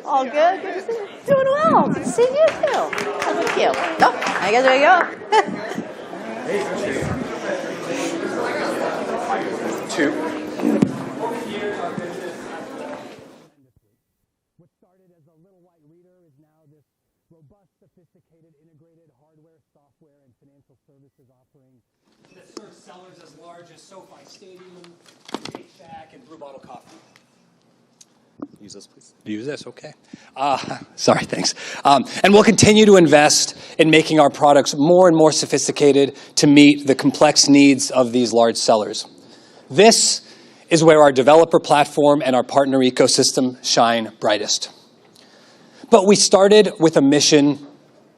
All good? Good to see you. Doing well. Good to see you too. Oh, thank you. Oh, I guess there you go. Two. What started as a little white reader is now this robust, sophisticated, integrated hardware, software, and financial services offering that serves sellers as large as SoFi Stadium, Shake Shack, and Brew Bottle Coffee. Use this, please. Use this, okay. Sorry, thanks. And we'll continue to invest in making our products more and more sophisticated to meet the complex needs of these large sellers. This is where our developer platform and our partner ecosystem shine brightest. But we started with a mission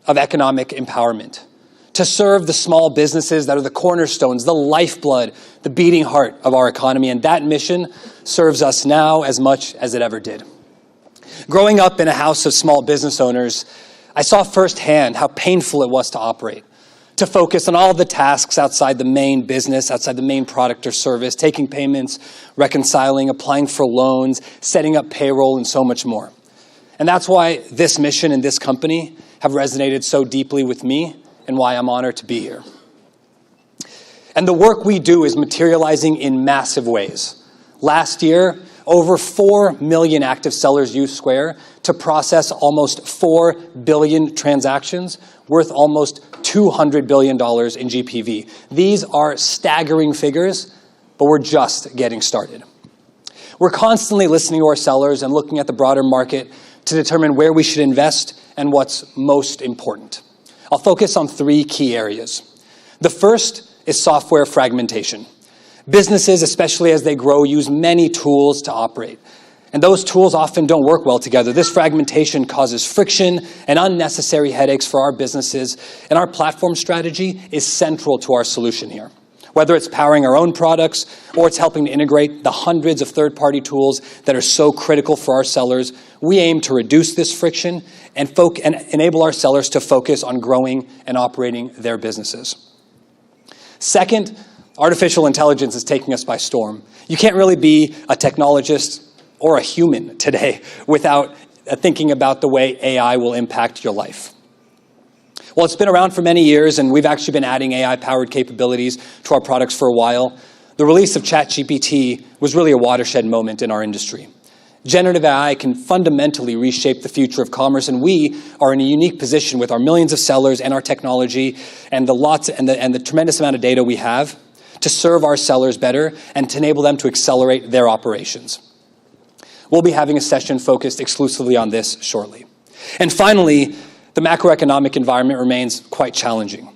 of economic empowerment, to serve the small businesses that are the cornerstones, the lifeblood, the beating heart of our economy, and that mission serves us now as much as it ever did. Growing up in a house of small business owners, I saw firsthand how painful it was to operate, to focus on all the tasks outside the main business, outside the main product or service, taking payments, reconciling, applying for loans, setting up payroll, and so much more. And that's why this mission and this company have resonated so deeply with me and why I'm honored to be here. And the work we do is materializing in massive ways. Last year, over 4 million active sellers used Square to process almost 4 billion transactions worth almost $200 billion in GPV. These are staggering figures, but we're just getting started. We're constantly listening to our sellers and looking at the broader market to determine where we should invest and what's most important. I'll focus on 3 key areas. The first is software fragmentation. Businesses, especially as they grow, use many tools to operate. And those tools often don't work well together. This fragmentation causes friction and unnecessary headaches for our businesses, and our platform strategy is central to our solution here. Whether it's powering our own products or it's helping to integrate the hundreds of third-party tools that are so critical for our sellers, we aim to reduce this friction and enable our sellers to focus on growing and operating their businesses. Second, artificial intelligence is taking us by storm. You can't really be a technologist or a human today without thinking about the way AI will impact your life. Well, it's been around for many years, and we've actually been adding AI-powered capabilities to our products for a while. The release of ChatGPT was really a watershed moment in our industry. Generative AI can fundamentally reshape the future of commerce, and we are in a unique position with our millions of sellers and our technology and the tremendous amount of data we have to serve our sellers better and to enable them to accelerate their operations. We'll be having a session focused exclusively on this shortly. And finally, the macroeconomic environment remains quite challenging.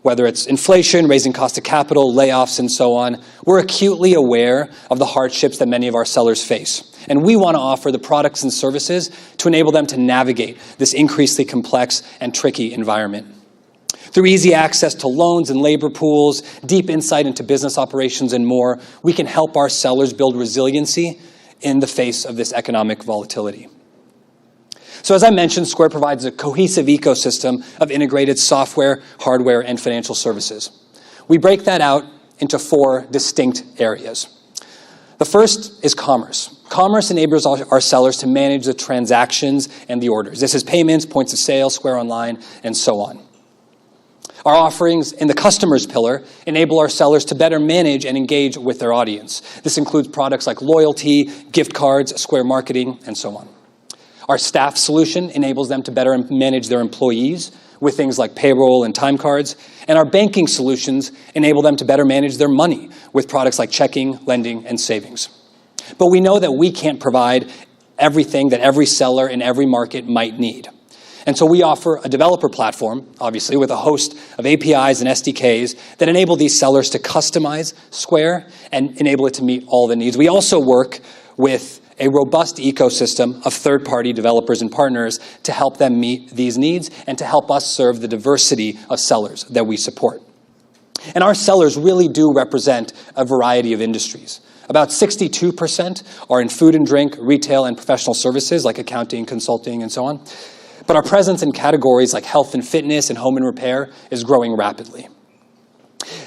Whether it's inflation, raising cost of capital, layoffs, and so on, we're acutely aware of the hardships that many of our sellers face. And we want to offer the products and services to enable them to navigate this increasingly complex and tricky environment. Through easy access to loans and labor pools, deep insight into business operations, and more, we can help our sellers build resiliency in the face of this economic volatility. So as I mentioned, Square provides a cohesive ecosystem of integrated software, hardware, and financial services. We break that out into 4 distinct areas. The first is commerce. Commerce enables our sellers to manage the transactions and the orders. This is payments, points of sale, Square Online, and so on. Our offerings in the customers pillar enable our sellers to better manage and engage with their audience. This includes products like loyalty, gift cards, Square Marketing, and so on. Our staff solution enables them to better manage their employees with things like payroll and time cards, and our banking solutions enable them to better manage their money with products like checking, lending, and savings. But we know that we can't provide everything that every seller in every market might need. And so we offer a developer platform, obviously, with a host of APIs and SDKs that enable these sellers to customize Square and enable it to meet all the needs. We also work with a robust ecosystem of third-party developers and partners to help them meet these needs and to help us serve the diversity of sellers that we support. And our sellers really do represent a variety of industries. About 62% are in food and drink, retail, and professional services like accounting, consulting, and so on. But our presence in categories like health and fitness and home and repair is growing rapidly.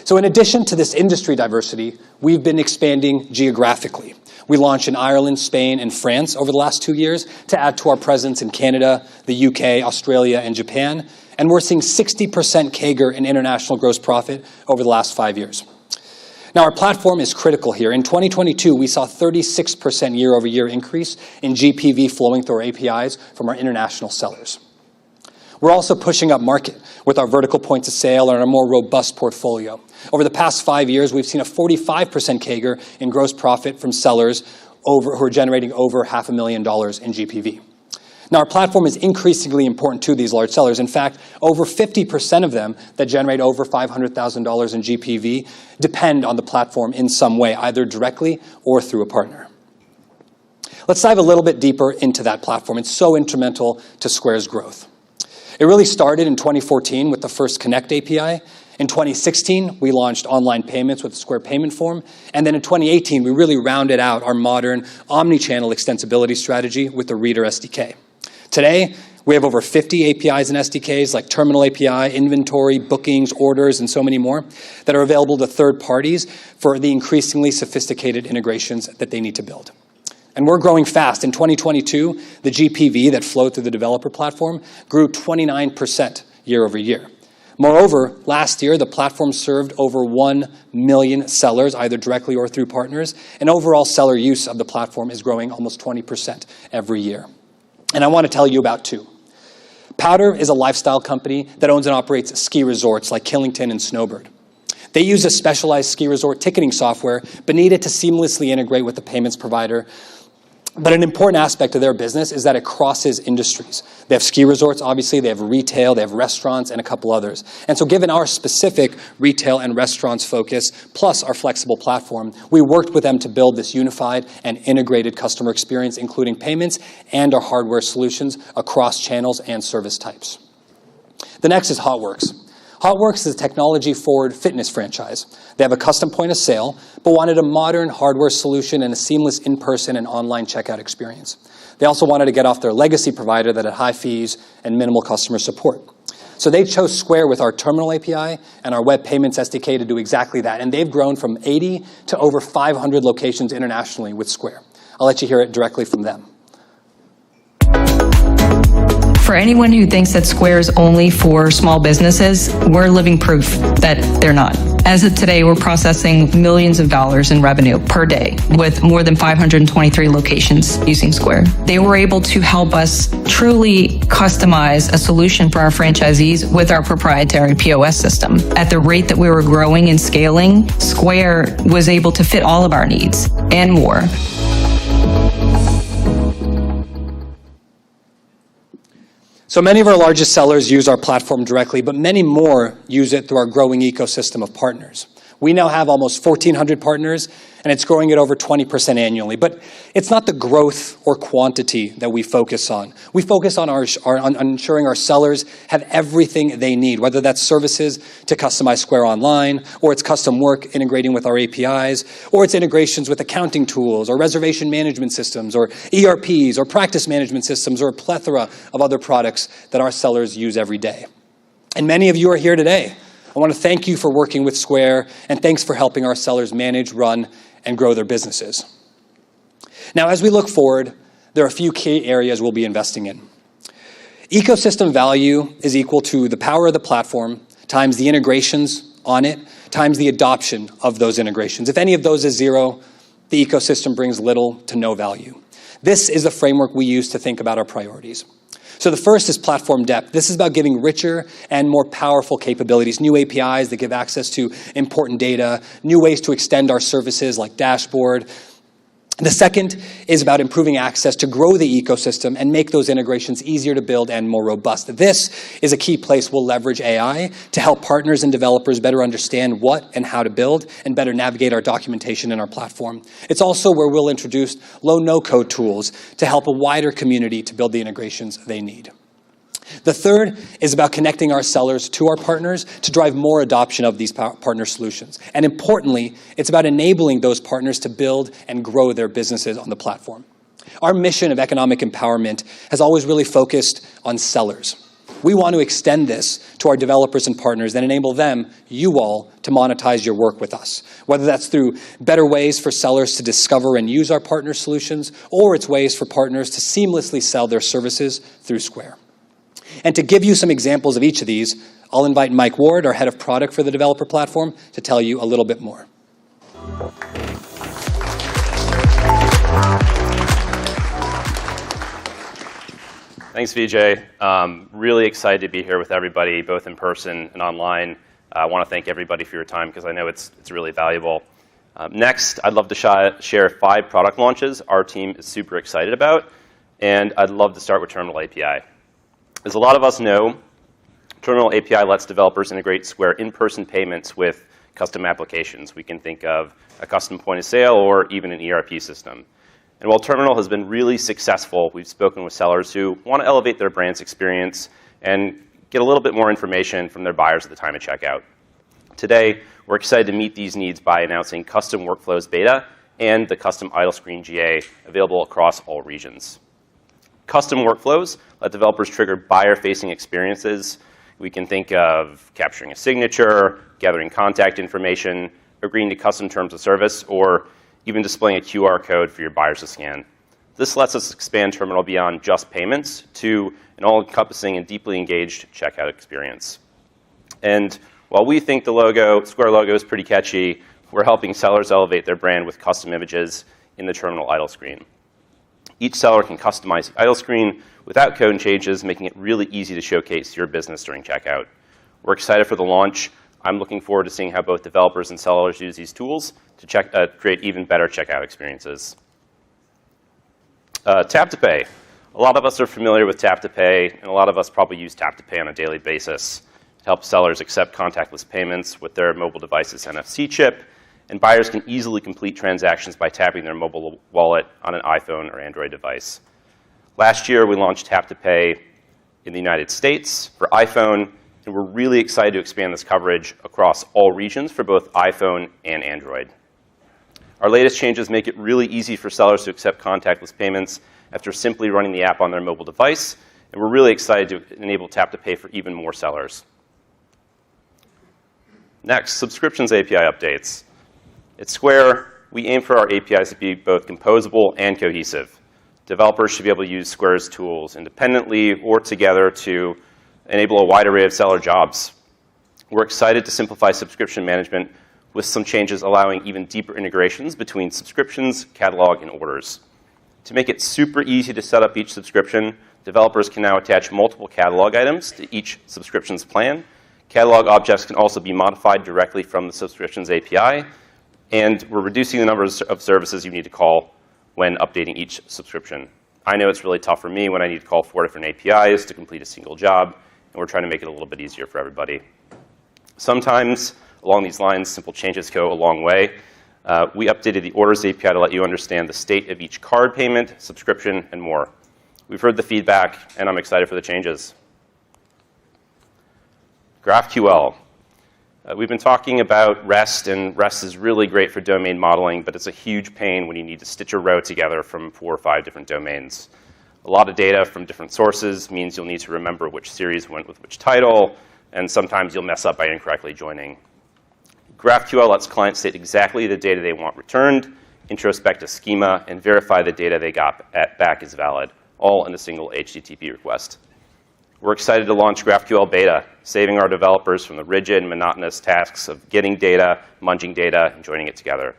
So in addition to this industry diversity, we've been expanding geographically. We launched in Ireland, Spain, and France over the last 2 years to add to our presence in Canada, the UK, Australia, and Japan. And we're seeing 60% CAGR in international gross profit over the last 5 years. Now, our platform is critical here. In 2022, we saw 36% year-over-year increase in GPV flowing through our APIs from our international sellers. We're also pushing up market with our vertical points of sale and our more robust portfolio. Over the past 5 years, we've seen a 45% CAGR in gross profit from sellers who are generating over $500,000 in GPV. Now, our platform is increasingly important to these large sellers. In fact, over 50% of them that generate over $500,000 in GPV depend on the platform in some way, either directly or through a partner. Let's dive a little bit deeper into that platform. It's so instrumental to Square's growth. It really started in 2014 with the first Connect API. In 2016, we launched online payments with the Square Payment Form. And then in 2018, we really rounded out our modern omni-channel extensibility strategy with the Reader SDK. Today, we have over 50 APIs and SDKs like Terminal API, Inventory, Bookings, Orders, and so many more that are available to third parties for the increasingly sophisticated integrations that they need to build. And we're growing fast. In 2022, the GPV that flowed through the developer platform grew 29% year over year. Moreover, last year, the platform served over 1 million sellers, either directly or through partners, and overall seller use of the platform is growing almost 20% every year. And I want to tell you about two. Powder is a lifestyle company that owns and operates ski resorts like Killington and Snowbird. They use a specialized ski resort ticketing software, but need it to seamlessly integrate with the payments provider. But an important aspect of their business is that it crosses industries. They have ski resorts, obviously, they have retail, they have restaurants, and a couple others. And so given our specific retail and restaurants focus, plus our flexible platform, we worked with them to build this unified and integrated customer experience, including payments and our hardware solutions across channels and service types. The next is Hotworks. Hotworks is a technology-forward fitness franchise. They have a custom point of sale, but wanted a modern hardware solution and a seamless in-person and online checkout experience. They also wanted to get off their legacy provider that had high fees and minimal customer support. So they chose Square with our Terminal API and our Web Payments SDK to do exactly that, and they've grown from 80 to over 500 locations internationally with Square. I'll let you hear it directly from them. For anyone who thinks that Square is only for small businesses, we're living proof that they're not. As of today, we're processing millions of dollars in revenue per day with more than 523 locations using Square. They were able to help us truly customize a solution for our franchisees with our proprietary POS system. At the rate that we were growing and scaling, Square was able to fit all of our needs and more. So many of our largest sellers use our platform directly, but many more use it through our growing ecosystem of partners. We now have almost 1,400 partners, and it's growing at over 20% annually. But it's not the growth or quantity that we focus on. We focus on on ensuring our sellers have everything they need, whether that's services to customize Square Online, or it's custom work integrating with our APIs, or it's integrations with accounting tools, or reservation management systems, or ERPs, or practice management systems, or a plethora of other products that our sellers use every day. And many of you are here today. I want to thank you for working with Square, and thanks for helping our sellers manage, run, and grow their businesses. Now, as we look forward, there are a few key areas we'll be investing in. Ecosystem value is equal to the power of the platform times the integrations on it times the adoption of those integrations. If any of those is zero, the ecosystem brings little to no value. This is the framework we use to think about our priorities. So the first is platform depth. This is about giving richer and more powerful capabilities, new APIs that give access to important data, new ways to extend our services like Dashboard. The second is about improving access to grow the ecosystem and make those integrations easier to build and more robust. This is a key place we'll leverage AI to help partners and developers better understand what and how to build and better navigate our documentation and our platform. It's also where we'll introduce low, no-code tools to help a wider community to build the integrations they need. The third is about connecting our sellers to our partners to drive more adoption of these partner solutions. And importantly, it's about enabling those partners to build and grow their businesses on the platform. Our mission of economic empowerment has always really focused on sellers. We want to extend this to our developers and partners and enable them, you all, to monetize your work with us, whether that's through better ways for sellers to discover and use our partner solutions, or it's ways for partners to seamlessly sell their services through Square. And to give you some examples of each of these, I'll invite Mike Ward, our head of product for the developer platform, to tell you a little bit more. Thanks, Vijay. Really excited to be here with everybody, both in person and online. I want to thank everybody for your time because I know it's really valuable. Next, I'd love to share 5 product launches our team is super excited about, and I'd love to start with Terminal API. As a lot of us know, Terminal API lets developers integrate Square in-person payments with custom applications. We can think of a custom point of sale or even an ERP system. And while Terminal has been really successful, we've spoken with sellers who want to elevate their brand's experience and get a little bit more information from their buyers at the time of checkout. Today, we're excited to meet these needs by announcing Custom Workflows Beta and the Custom Idle Screen GA available across all regions. Custom workflows let developers trigger buyer-facing experiences. We can think of capturing a signature, gathering contact information, agreeing to custom terms of service, or even displaying a QR code for your buyers to scan. This lets us expand Terminal beyond just payments to an all-encompassing and deeply engaged checkout experience. And while we think the Square logo is pretty catchy, we're helping sellers elevate their brand with custom images in the Terminal idle screen. Each seller can customize the idle screen without code changes, making it really easy to showcase your business during checkout. We're excited for the launch. I'm looking forward to seeing how both developers and sellers use these tools to create even better checkout experiences. Tap to Pay. A lot of us are familiar with Tap to Pay, and a lot of us probably use Tap to Pay on a daily basis. It helps sellers accept contactless payments with their mobile device's NFC chip, and buyers can easily complete transactions by tapping their mobile wallet on an iPhone or Android device. Last year, we launched Tap to Pay in the United States for iPhone, and we're really excited to expand this coverage across all regions for both iPhone and Android. Our latest changes make it really easy for sellers to accept contactless payments after simply running the app on their mobile device, and we're really excited to enable Tap to Pay for even more sellers. Next, subscriptions API updates. At Square, we aim for our APIs to be both composable and cohesive. Developers should be able to use Square's tools independently or together to enable a wide array of seller jobs. We're excited to simplify subscription management with some changes allowing even deeper integrations between subscriptions, catalog, and orders. To make it super easy to set up each subscription, developers can now attach multiple catalog items to each subscription's plan. Catalog objects can also be modified directly from the subscriptions API. And we're reducing the number of services you need to call when updating each subscription. I know it's really tough for me when I need to call 4 different APIs to complete a single job, and we're trying to make it a little bit easier for everybody. Sometimes, along these lines, simple changes go a long way. We updated the Orders API to let you understand the state of each card payment, subscription, and more. We've heard the feedback, and I'm excited for the changes. GraphQL. We've been talking about REST, and REST is really great for domain modeling, but it's a huge pain when you need to stitch a row together from 4 or 5 different domains. A lot of data from different sources means you'll need to remember which series went with which title, and sometimes you'll mess up by incorrectly joining. GraphQL lets clients state exactly the data they want returned, introspect a schema, and verify the data they got back is valid, all in a single HTTP request. We're excited to launch GraphQL Beta, saving our developers from the rigid and monotonous tasks of getting data, munging data, and joining it together.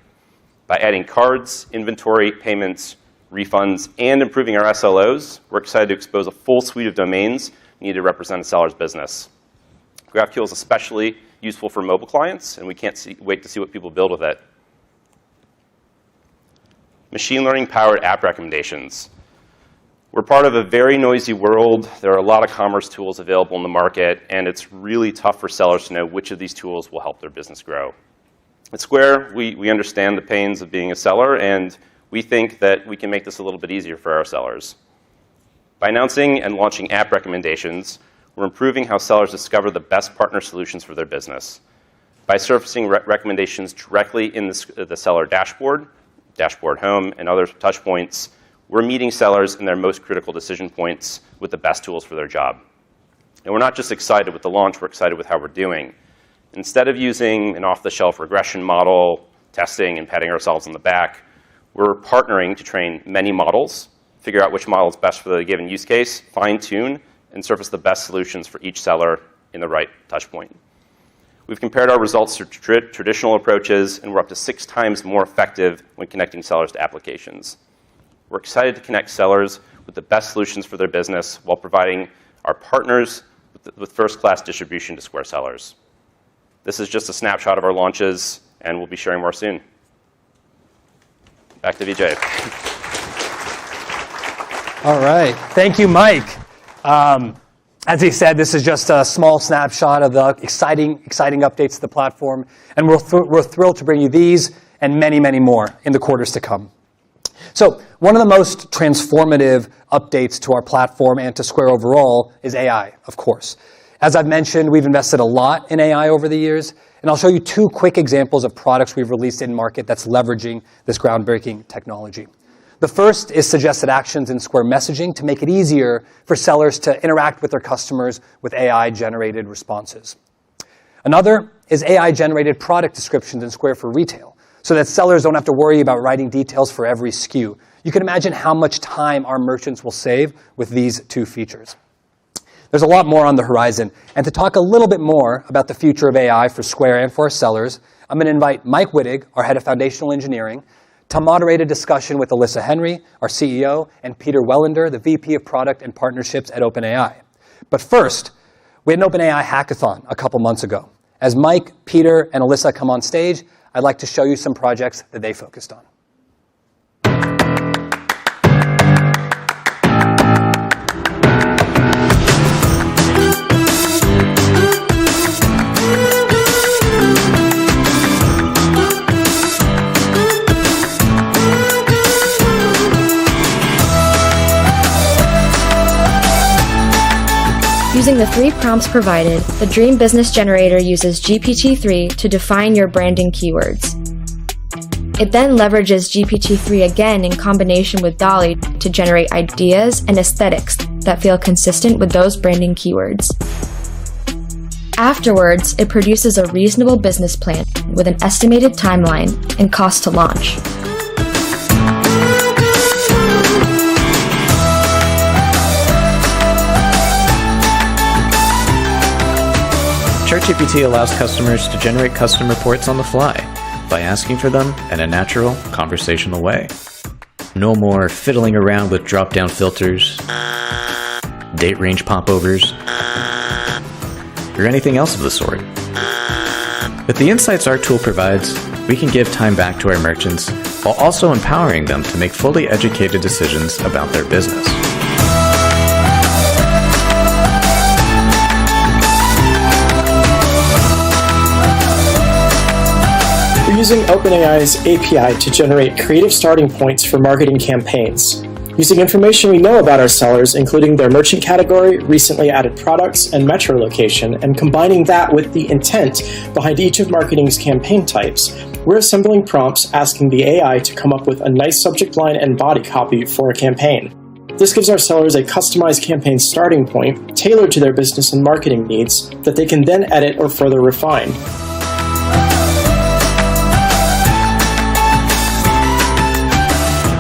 By adding cards, inventory, payments, refunds, and improving our SLOs, we're excited to expose a full suite of domains needed to represent a seller's business. GraphQL is especially useful for mobile clients, and we can't wait to see what people build with it. Machine learning-powered app recommendations. We're part of a very noisy world. There are a lot of commerce tools available in the market, and it's really tough for sellers to know which of these tools will help their business grow. At Square, we understand the pains of being a seller, and we think that we can make this a little bit easier for our sellers. By announcing and launching app recommendations, we're improving how sellers discover the best partner solutions for their business. By surfacing recommendations directly in the seller dashboard, dashboard home, and other touch points, we're meeting sellers in their most critical decision points with the best tools for their job. And we're not just excited with the launch, we're excited with how we're doing. Instead of using an off-the-shelf regression model, testing and patting ourselves on the back, we're partnering to train many models, figure out which model is best for the given use case, fine-tune, and surface the best solutions for each seller in the right touch point. We've compared our results to traditional approaches, and we're up to 6 times more effective when connecting sellers to applications. We're excited to connect sellers with the best solutions for their business while providing our partners with first-class distribution to Square sellers. This is just a snapshot of our launches, and we'll be sharing more soon. Back to Vijay. All right. Thank you, Mike. As he said, this is just a small snapshot of the exciting updates to the platform, and we're thrilled to bring you these and many, many more in the quarters to come. So one of the most transformative updates to our platform and to Square overall is AI, of course. As I've mentioned, we've invested a lot in AI over the years, and I'll show you 2 quick examples of products we've released in market that's leveraging this groundbreaking technology. The first is suggested actions in Square messaging to make it easier for sellers to interact with their customers with AI-generated responses. Another is AI-generated product descriptions in Square for Retail, so that sellers don't have to worry about writing details for every SKU. You can imagine how much time our merchants will save with these 2 features. There's a lot more on the horizon, and to talk a little bit more about the future of AI for Square and for our sellers, I'm going to invite Mike Wittig, our head of foundational engineering, to moderate a discussion with Alyssa Henry, our CEO, and Peter Wellender, the VP of Product and Partnerships at OpenAI. But first, we had an OpenAI hackathon a couple months ago. As Mike, Peter, and Alyssa come on stage, I'd like to show you some projects that they focused on. Using the 3 prompts provided, the Dream Business Generator uses GPT-3 to define your branding keywords. It then leverages GPT-3 again in combination with DALL-E to generate ideas and aesthetics that feel consistent with those branding keywords. Afterwards, it produces a reasonable business plan with an estimated timeline and cost to launch. ChatGPT allows customers to generate custom reports on the fly by asking for them in a natural, conversational way. No more fiddling around with drop-down filters, date range popovers, or anything else of the sort. With the insights our tool provides, we can give time back to our merchants while also empowering them to make fully educated decisions about their business. We're using OpenAI's API to generate creative starting points for marketing campaigns. Using information we know about our sellers, including their merchant category, recently added products, and metro location, and combining that with the intent behind each of marketing's campaign types, we're assembling prompts asking the AI to come up with a nice subject line and body copy for a campaign. This gives our sellers a customized campaign starting point tailored to their business and marketing needs that they can then edit or further refine.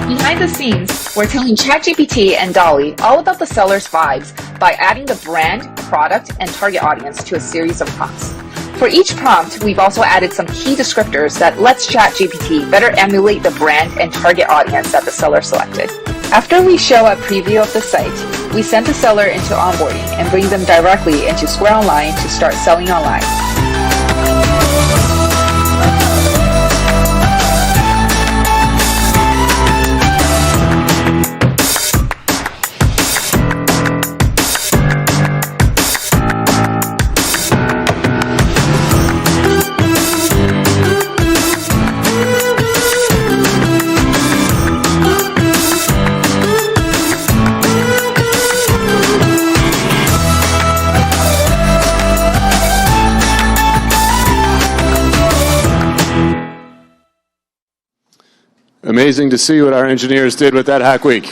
Behind the scenes, we're telling ChatGPT and DALL-E all about the seller's vibes by adding the brand, product, and target audience to a series of prompts. For each prompt, we've also added some key descriptors that lets ChatGPT better emulate the brand and target audience that the seller selected. After we show a preview of the site, we send the seller into onboarding and bring them directly into Square Online to start selling online. Amazing to see what our engineers did with that Hack Week.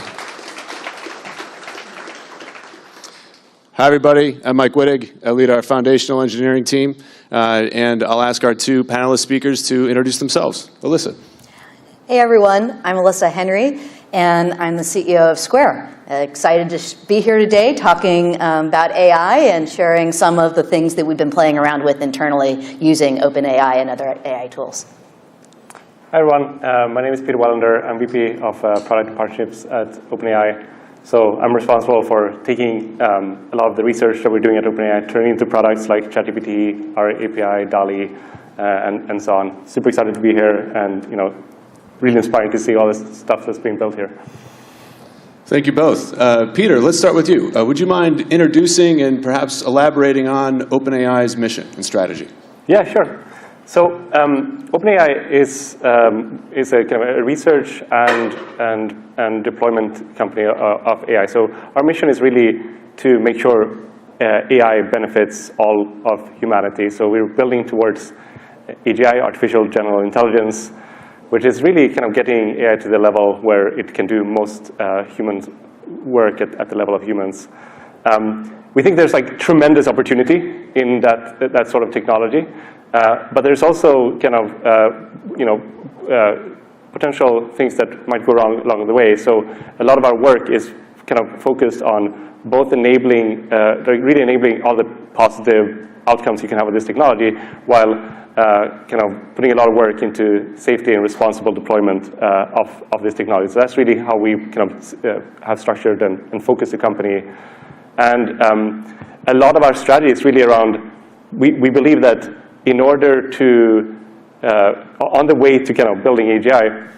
Hi, everybody. I'm Mike Wittig. I lead our foundational engineering team, and I'll ask our two panelist speakers to introduce themselves. Alyssa. Hey, everyone. I'm Alyssa Henry, and I'm the CEO of Square. Excited to be here today talking about AI and sharing some of the things that we've been playing around with internally using OpenAI and other AI tools. Hi, everyone. My name is Peter Wallander. I'm VP of Product Partnerships at OpenAI. So I'm responsible for taking a lot of the research that we're doing at OpenAI, turning into products like ChatGPT, our API, DALL-E, and so on. Super excited to be here, and really inspiring to see all this stuff that's being built here. Thank you both. Peter, let's start with you. Would you mind introducing and perhaps elaborating on OpenAI's mission and strategy? Yeah, sure. So OpenAI is a kind of a research and deployment company of AI. So our mission is really to make sure AI benefits all of humanity. So we're building towards AGI, artificial general intelligence, which is really kind of getting AI to the level where it can do most humans work at the level of humans. We think there's like tremendous opportunity in that sort of technology. But there's also kind of potential things that might go wrong along the way. So a lot of our work is kind of focused on both enabling, really enabling all the positive outcomes you can have with this technology, while kind of putting a lot of work into safety and responsible deployment of this technology. So that's really how we kind of have structured and focused the company. And a lot of our strategy is really around, we believe that in order to, on the way to kind of building AGI,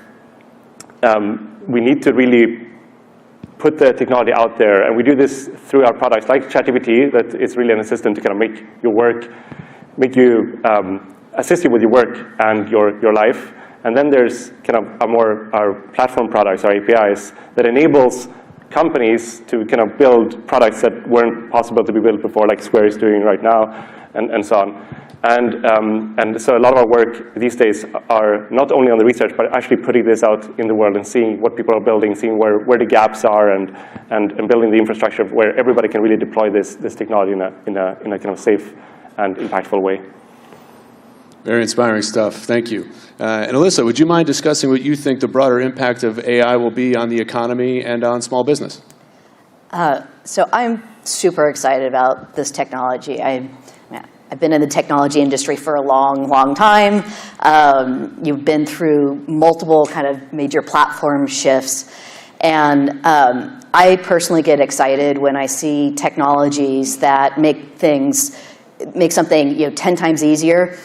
we need to really put the technology out there. And we do this through our products like ChatGPT, that is really an assistant to kind of make your work, assist you with your work and your life. And then there's kind of our platform products, our APIs, that enables companies to kind of build products that weren't possible to be built before, like Square is doing right now, and so on. And so a lot of our work these days are not only on the research, but actually putting this out in the world and seeing what people are building, seeing where the gaps are, and building the infrastructure where everybody can really deploy this technology in a kind of safe and impactful way. Very inspiring stuff. Thank you. And Alyssa, would you mind discussing what you think the broader impact of AI will be on the economy and on small business? So I'm super excited about this technology. I've been in the technology industry for a long, long time. You've been through multiple kind of major platform shifts. And I personally get excited when I see technologies that make something 10 times easier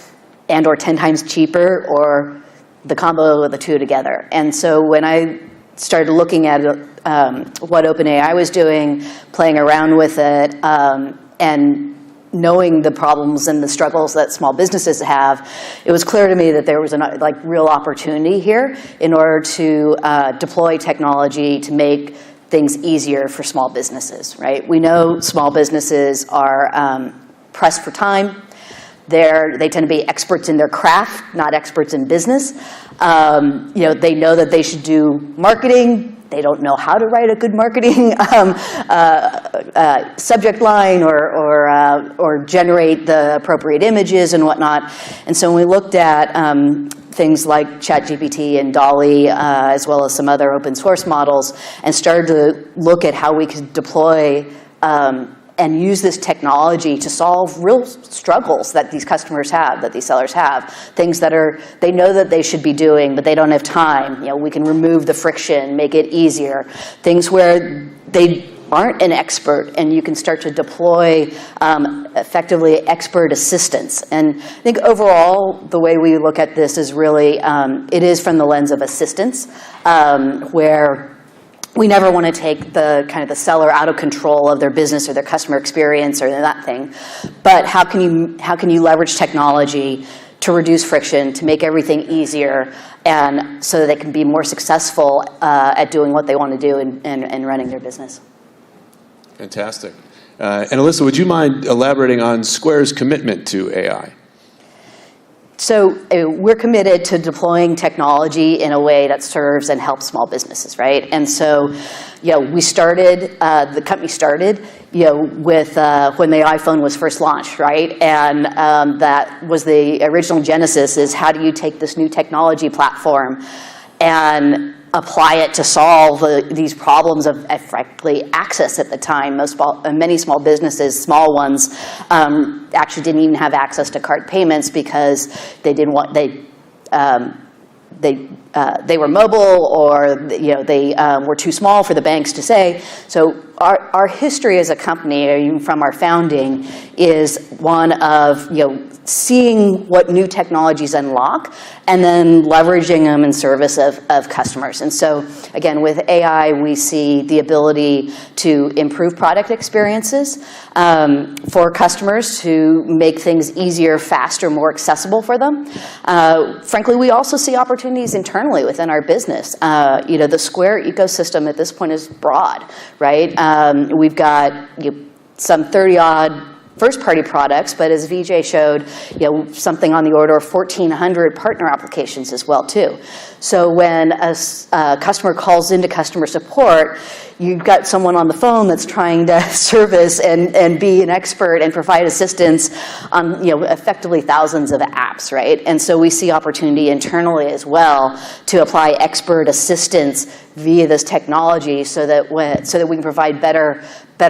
and or 10 times cheaper, or the combo of the two together. And so when I started looking at what OpenAI was doing, playing around with it, and knowing the problems and the struggles that small businesses have, it was clear to me that there was a real opportunity here in order to deploy technology to make things easier for small businesses, right? We know small businesses are pressed for time. They tend to be experts in their craft, not experts in business. They know that they should do marketing. They don't know how to write a good marketing subject line or generate the appropriate images and whatnot. And so when we looked at things like ChatGPT and DALL-E, as well as some other open source models, and started to look at how we could deploy and use this technology to solve real struggles that these customers have, that these sellers have, things that they know that they should be doing, but they don't have time. We can remove the friction, make it easier. Things where they aren't an expert, and you can start to deploy effectively expert assistance. And I think overall, the way we look at this is really, it is from the lens of assistance, where we never want to take the seller out of control of their business or their customer experience or that thing. But how can you leverage technology to reduce friction, to make everything easier, and so that they can be more successful at doing what they want to do and running their business? Fantastic. And Alyssa, would you mind elaborating on Square's commitment to AI? So we're committed to deploying technology in a way that serves and helps small businesses, right? And so, we started, the company started, with when the iPhone was first launched, right? And that was the original genesis, is how do you take this new technology platform and apply it to solve these problems of, frankly, access at the time. Many small businesses, small ones, actually didn't even have access to card payments because they didn't want they were mobile, or they were too small for the banks to say. So our history as a company, even from our founding, is one of seeing what new technologies unlock and then leveraging them in service of customers. And so again, with AI, we see the ability to improve product experiences for customers, to make things easier, faster, more accessible for them. Frankly, we also see opportunities internally within our business. The Square ecosystem at this point is broad, right? We've got some 30-odd first-party products, but as Vijay showed, something on the order of 1,400 partner applications as well, too. So when a customer calls into customer support, you've got someone on the phone that's trying to service and be an expert and provide assistance on effectively thousands of apps, right? And so we see opportunity internally as well to apply expert assistance via this technology, so that we can provide better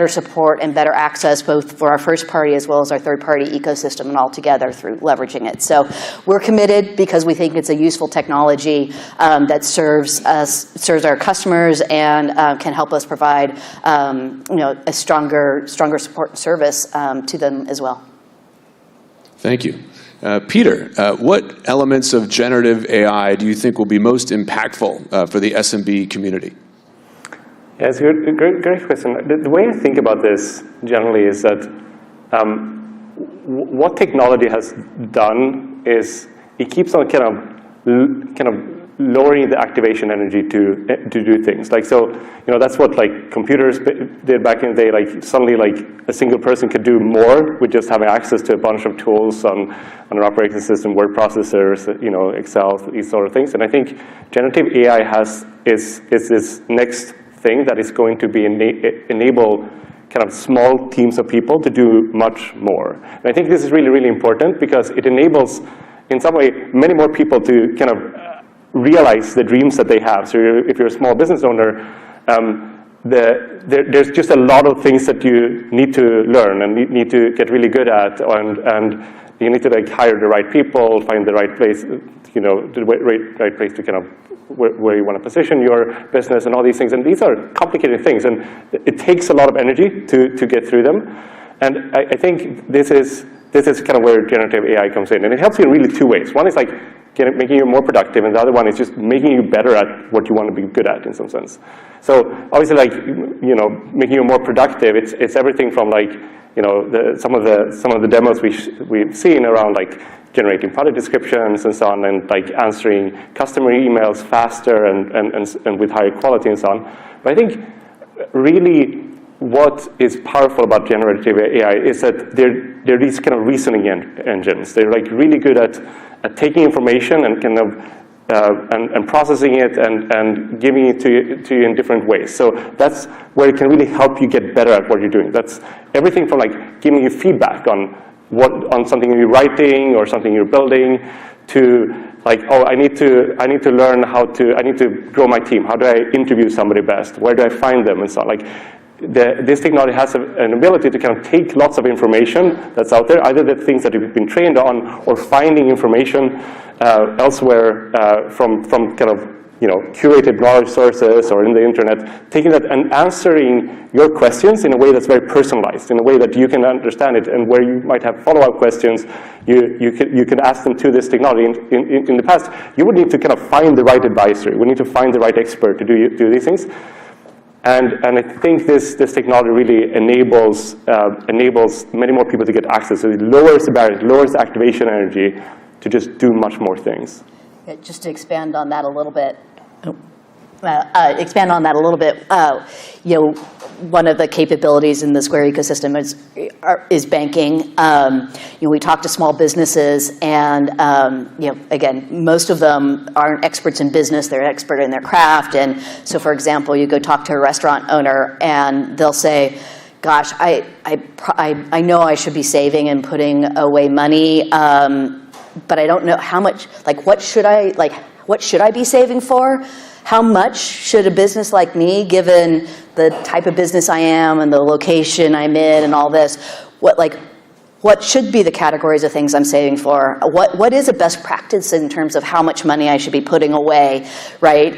support and better access, both for our first party as well as our third party ecosystem, and all together through leveraging it. So we're committed because we think it's a useful technology that serves our customers and can help us provide a stronger support and service to them as well. Thank you. Peter, what elements of generative AI do you think will be most impactful for the SMB community? Yeah, it's a great question. The way I think about this generally is that what technology has done is it keeps on kind of lowering the activation energy to do things. Like, so, that's what computers did back in the day. Suddenly a single person could do more with just having access to a bunch of tools on an operating system, word processors, Excel, these sort of things. And I think generative AI is this next thing that is going to be enable kind of small teams of people to do much more. And I think this is really, really important because it enables, in some way, many more people to kind of realize the dreams that they have. So if you're a small business owner, there's just a lot of things that you need to learn and need to get really good at, and you need to hire the right people, find the right place, the right place to kind of where you want to position your business and all these things. And these are complicated things, and it takes a lot of energy to get through them. And I think this is kind of where generative AI comes in, and it helps you in really two ways. One is making you more productive, and the other one is just making you better at what you want to be good at in some sense. So obviously, making you more productive, it's everything from some of the demos we've seen around generating product descriptions and so on, and answering customer emails faster and with higher quality and so on. But I think really what is powerful about generative AI is that they're these kind of reasoning engines. They're really good at taking information and kind of and processing it and giving it to you in different ways. So that's where it can really help you get better at what you're doing. That's everything from giving you feedback on something you're writing or something you're building, to I need to learn I need to grow my team. How do I interview somebody best? Where do I find them? And so on. this technology has an ability to kind of take lots of information that's out there, either the things that you've been trained on or finding information elsewhere from kind of curated knowledge sources or in the internet, taking that and answering your questions in a way that's very personalized, in a way that you can understand it, and where you might have follow-up questions, you can ask them to this technology. In the past, you would need to kind of find the right advisor, you would need to find the right expert to do these things. And I think this technology really enables many more people to get access. So it lowers the barrier, it lowers the activation energy to just do much more things. Yeah, just to expand on that a little bit. One of the capabilities in the Square ecosystem is banking. We talk to small businesses, and again, most of them aren't experts in business; they're expert in their craft. And so, for example, you go talk to a restaurant owner, and they'll say, "Gosh, I know I should be saving and putting away money, but I don't know how much. What should I be saving for? How much should a business like me, given the type of business I am and the location I'm in and all this, what should be the categories of things I'm saving for? What is a best practice in terms of how much money I should be putting away, right?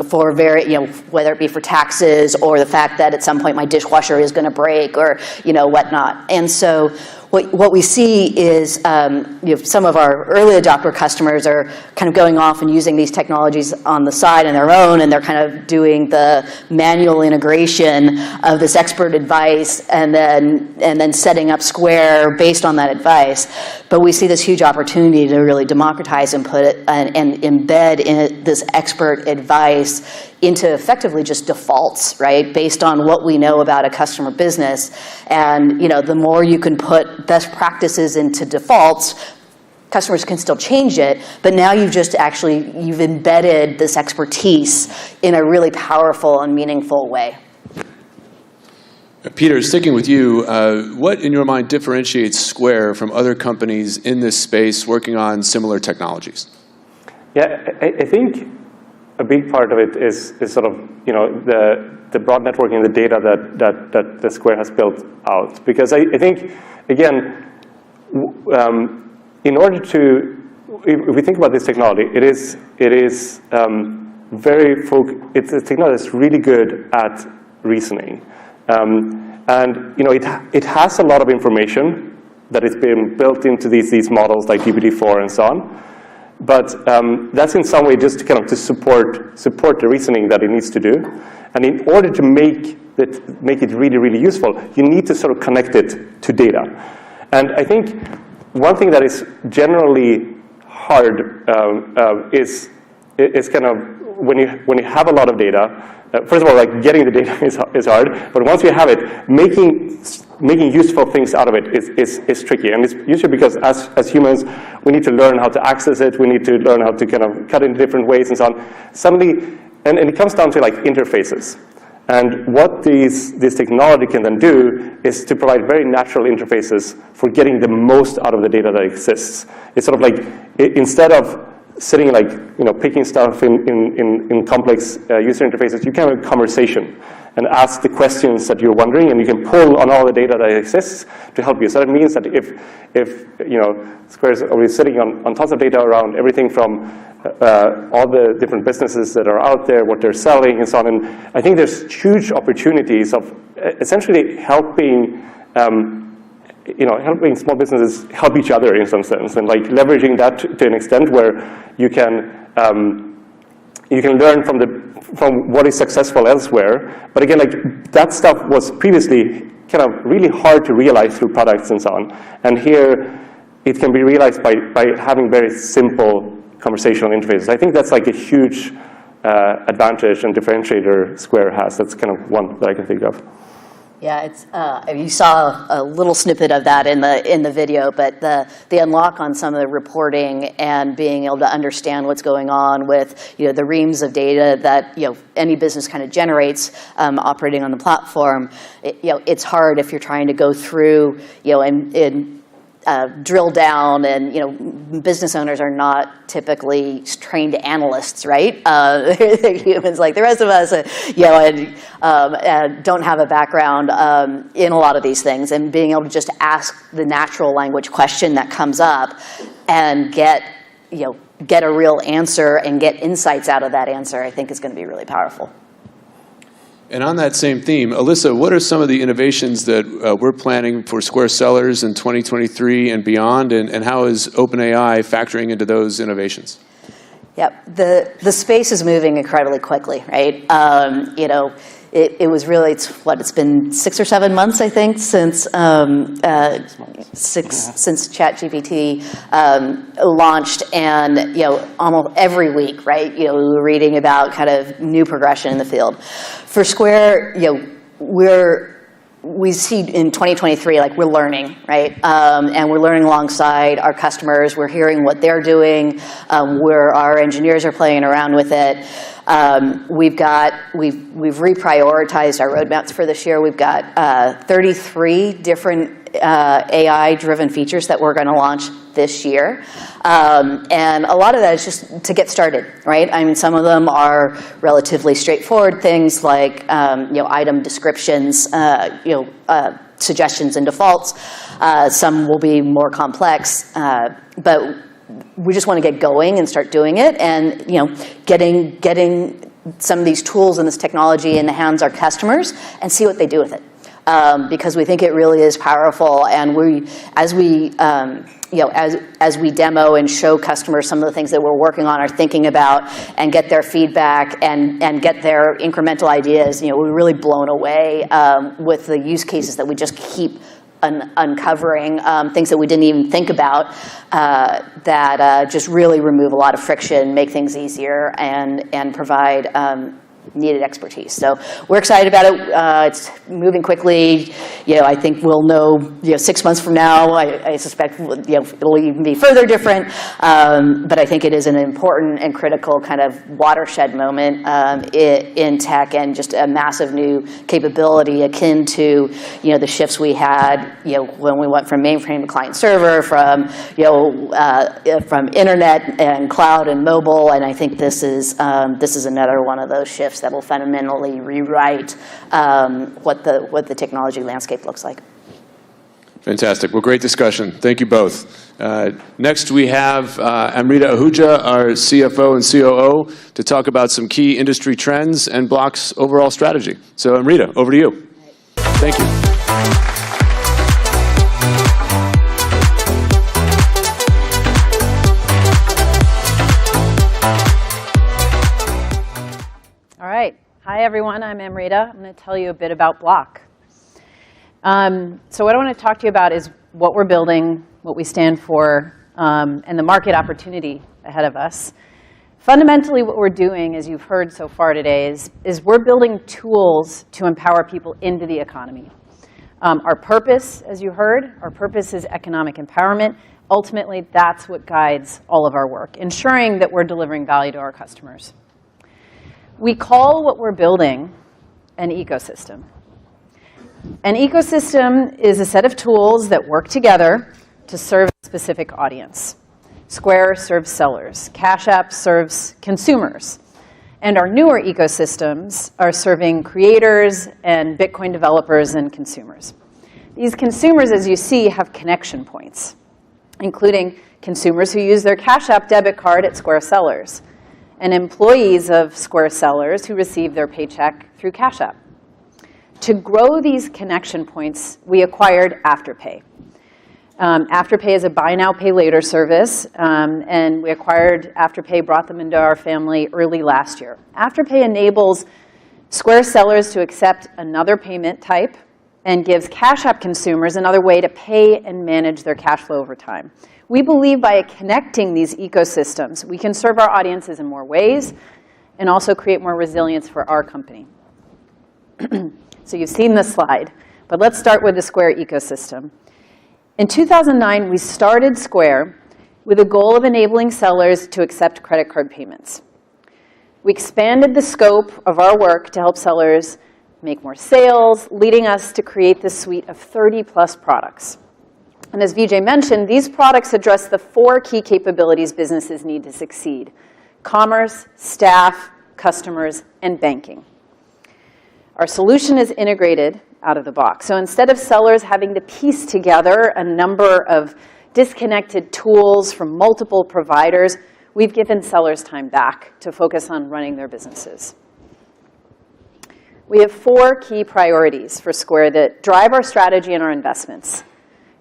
For whether it be for taxes or the fact that at some point my dishwasher is going to break or whatnot. And so what we see is some of our early adopter customers are kind of going off and using these technologies on the side on their own, and they're kind of doing the manual integration of this expert advice and then setting up Square based on that advice. But we see this huge opportunity to really democratize and put it and embed in this expert advice into effectively just defaults, right, based on what we know about a customer business. And the more you can put best practices into defaults, customers can still change it, but now you've embedded this expertise in a really powerful and meaningful way. Peter, sticking with you, what in your mind differentiates Square from other companies in this space working on similar technologies? Yeah, I think a big part of it is sort of the broad networking and the data that the Square has built out. Because I think, again, in order to, if we think about this technology, it's a technology that's really good at reasoning. And it has a lot of information that has been built into these models like GPT-4 and so on. But that's in some way just to support the reasoning that it needs to do. And in order to make it really, really useful, you need to sort of connect it to data. And I think one thing that is generally hard is kind of when you have a lot of data. First of all, getting the data is hard, but once you have it, making useful things out of it is tricky. And it's usually because as humans, we need to learn how to access it, we need to learn how to kind of cut it in different ways and so on. Suddenly, and it comes down to interfaces. And what this technology can then do is to provide very natural interfaces for getting the most out of the data that exists. It's sort of instead of sitting picking stuff in complex user interfaces, you can have a conversation and ask the questions that you're wondering, and you can pull on all the data that exists to help you. So that means that if Square is already sitting on tons of data around everything from all the different businesses that are out there, what they're selling, and so on. And I think there's huge opportunities of essentially helping small businesses help each other in some sense, and leveraging that to an extent where you can learn from what is successful elsewhere. But again, that stuff was previously kind of really hard to realize through products and so on. And here, it can be realized by having very simple conversational interfaces. I think that's a huge advantage and differentiator Square has. That's kind of one that I can think of. Yeah, it's you saw a little snippet of that in the video, but the unlock on some of the reporting and being able to understand what's going on with the reams of data that any business kind of generates operating on the platform. It's hard if you're trying to go through and drill down, and business owners are not typically trained analysts, right? They're humans like the rest of us, and don't have a background in a lot of these things. And being able to just ask the natural language question that comes up and get a real answer and get insights out of that answer, I think is going to be really powerful. And on that same theme, Alyssa, what are some of the innovations that we're planning for Square sellers in 2023 and beyond, and how is OpenAI factoring into those innovations? Yep, the space is moving incredibly quickly, right? It was really, it's been 6 or 7 months, I think, since ChatGPT launched, and almost every week, right? We were reading about kind of new progression in the field. For Square, we see in 2023, like, we're learning, right? And we're learning alongside our customers. We're hearing what they're doing, where our engineers are playing around with it. We've reprioritized our roadmaps for this year. We've got 33 different AI-driven features that we're going to launch this year. And a lot of that is just to get started, right? I mean, some of them are relatively straightforward things like, item descriptions, suggestions and defaults. Some will be more complex, but we just want to get going and start doing it, and getting some of these tools and this technology in the hands of our customers and see what they do with it, because we think it really is powerful. And as we demo and show customers some of the things that we're working on, are thinking about, and get their feedback and get their incremental ideas, we're really blown away with the use cases that we just keep uncovering, things that we didn't even think about, that just really remove a lot of friction, make things easier, and provide needed expertise. So we're excited about it. It's moving quickly. I think we'll know 6 months from now. I suspect it'll even be further different. But I think it is an important and critical kind of watershed moment in tech, and just a massive new capability akin to the shifts we had when we went from mainframe to client server, from internet and cloud and mobile. And I think this is another one of those shifts that will fundamentally rewrite what the technology landscape looks like. Fantastic. Well, great discussion. Thank you both. Next, we have Amrita Ahuja, our CFO and COO, to talk about some key industry trends and Block's overall strategy. So, Amrita, over to you. Thank you. All right. Hi, everyone. I'm Amrita. I'm going to tell you a bit about Block. So what I want to talk to you about is what we're building, what we stand for, and the market opportunity ahead of us. Fundamentally, what we're doing, as you've heard so far today, is we're building tools to empower people into the economy. Our purpose, as you heard, our purpose is economic empowerment. Ultimately, that's what guides all of our work, ensuring that we're delivering value to our customers. We call what we're building an ecosystem. An ecosystem is a set of tools that work together to serve a specific audience. Square serves sellers. Cash App serves consumers. And our newer ecosystems are serving creators and Bitcoin developers and consumers. These consumers, as you see, have connection points, including consumers who use their Cash App debit card at Square sellers, and employees of Square sellers who receive their paycheck through Cash App. To grow these connection points, we acquired Afterpay. Afterpay is a buy now, pay later service, and we acquired Afterpay, brought them into our family early last year. Afterpay enables Square sellers to accept another payment type and gives Cash App consumers another way to pay and manage their cash flow over time. We believe by connecting these ecosystems, we can serve our audiences in more ways and also create more resilience for our company. So you've seen this slide, but let's start with the Square ecosystem. In 2009, we started Square with a goal of enabling sellers to accept credit card payments. We expanded the scope of our work to help sellers make more sales, leading us to create this suite of 30-plus products. And as Vijay mentioned, these products address the 4 key capabilities businesses need to succeed: commerce, staff, customers, and banking. Our solution is integrated out of the box. So instead of sellers having to piece together a number of disconnected tools from multiple providers, we've given sellers time back to focus on running their businesses. We have 4 key priorities for Square that drive our strategy and our investments: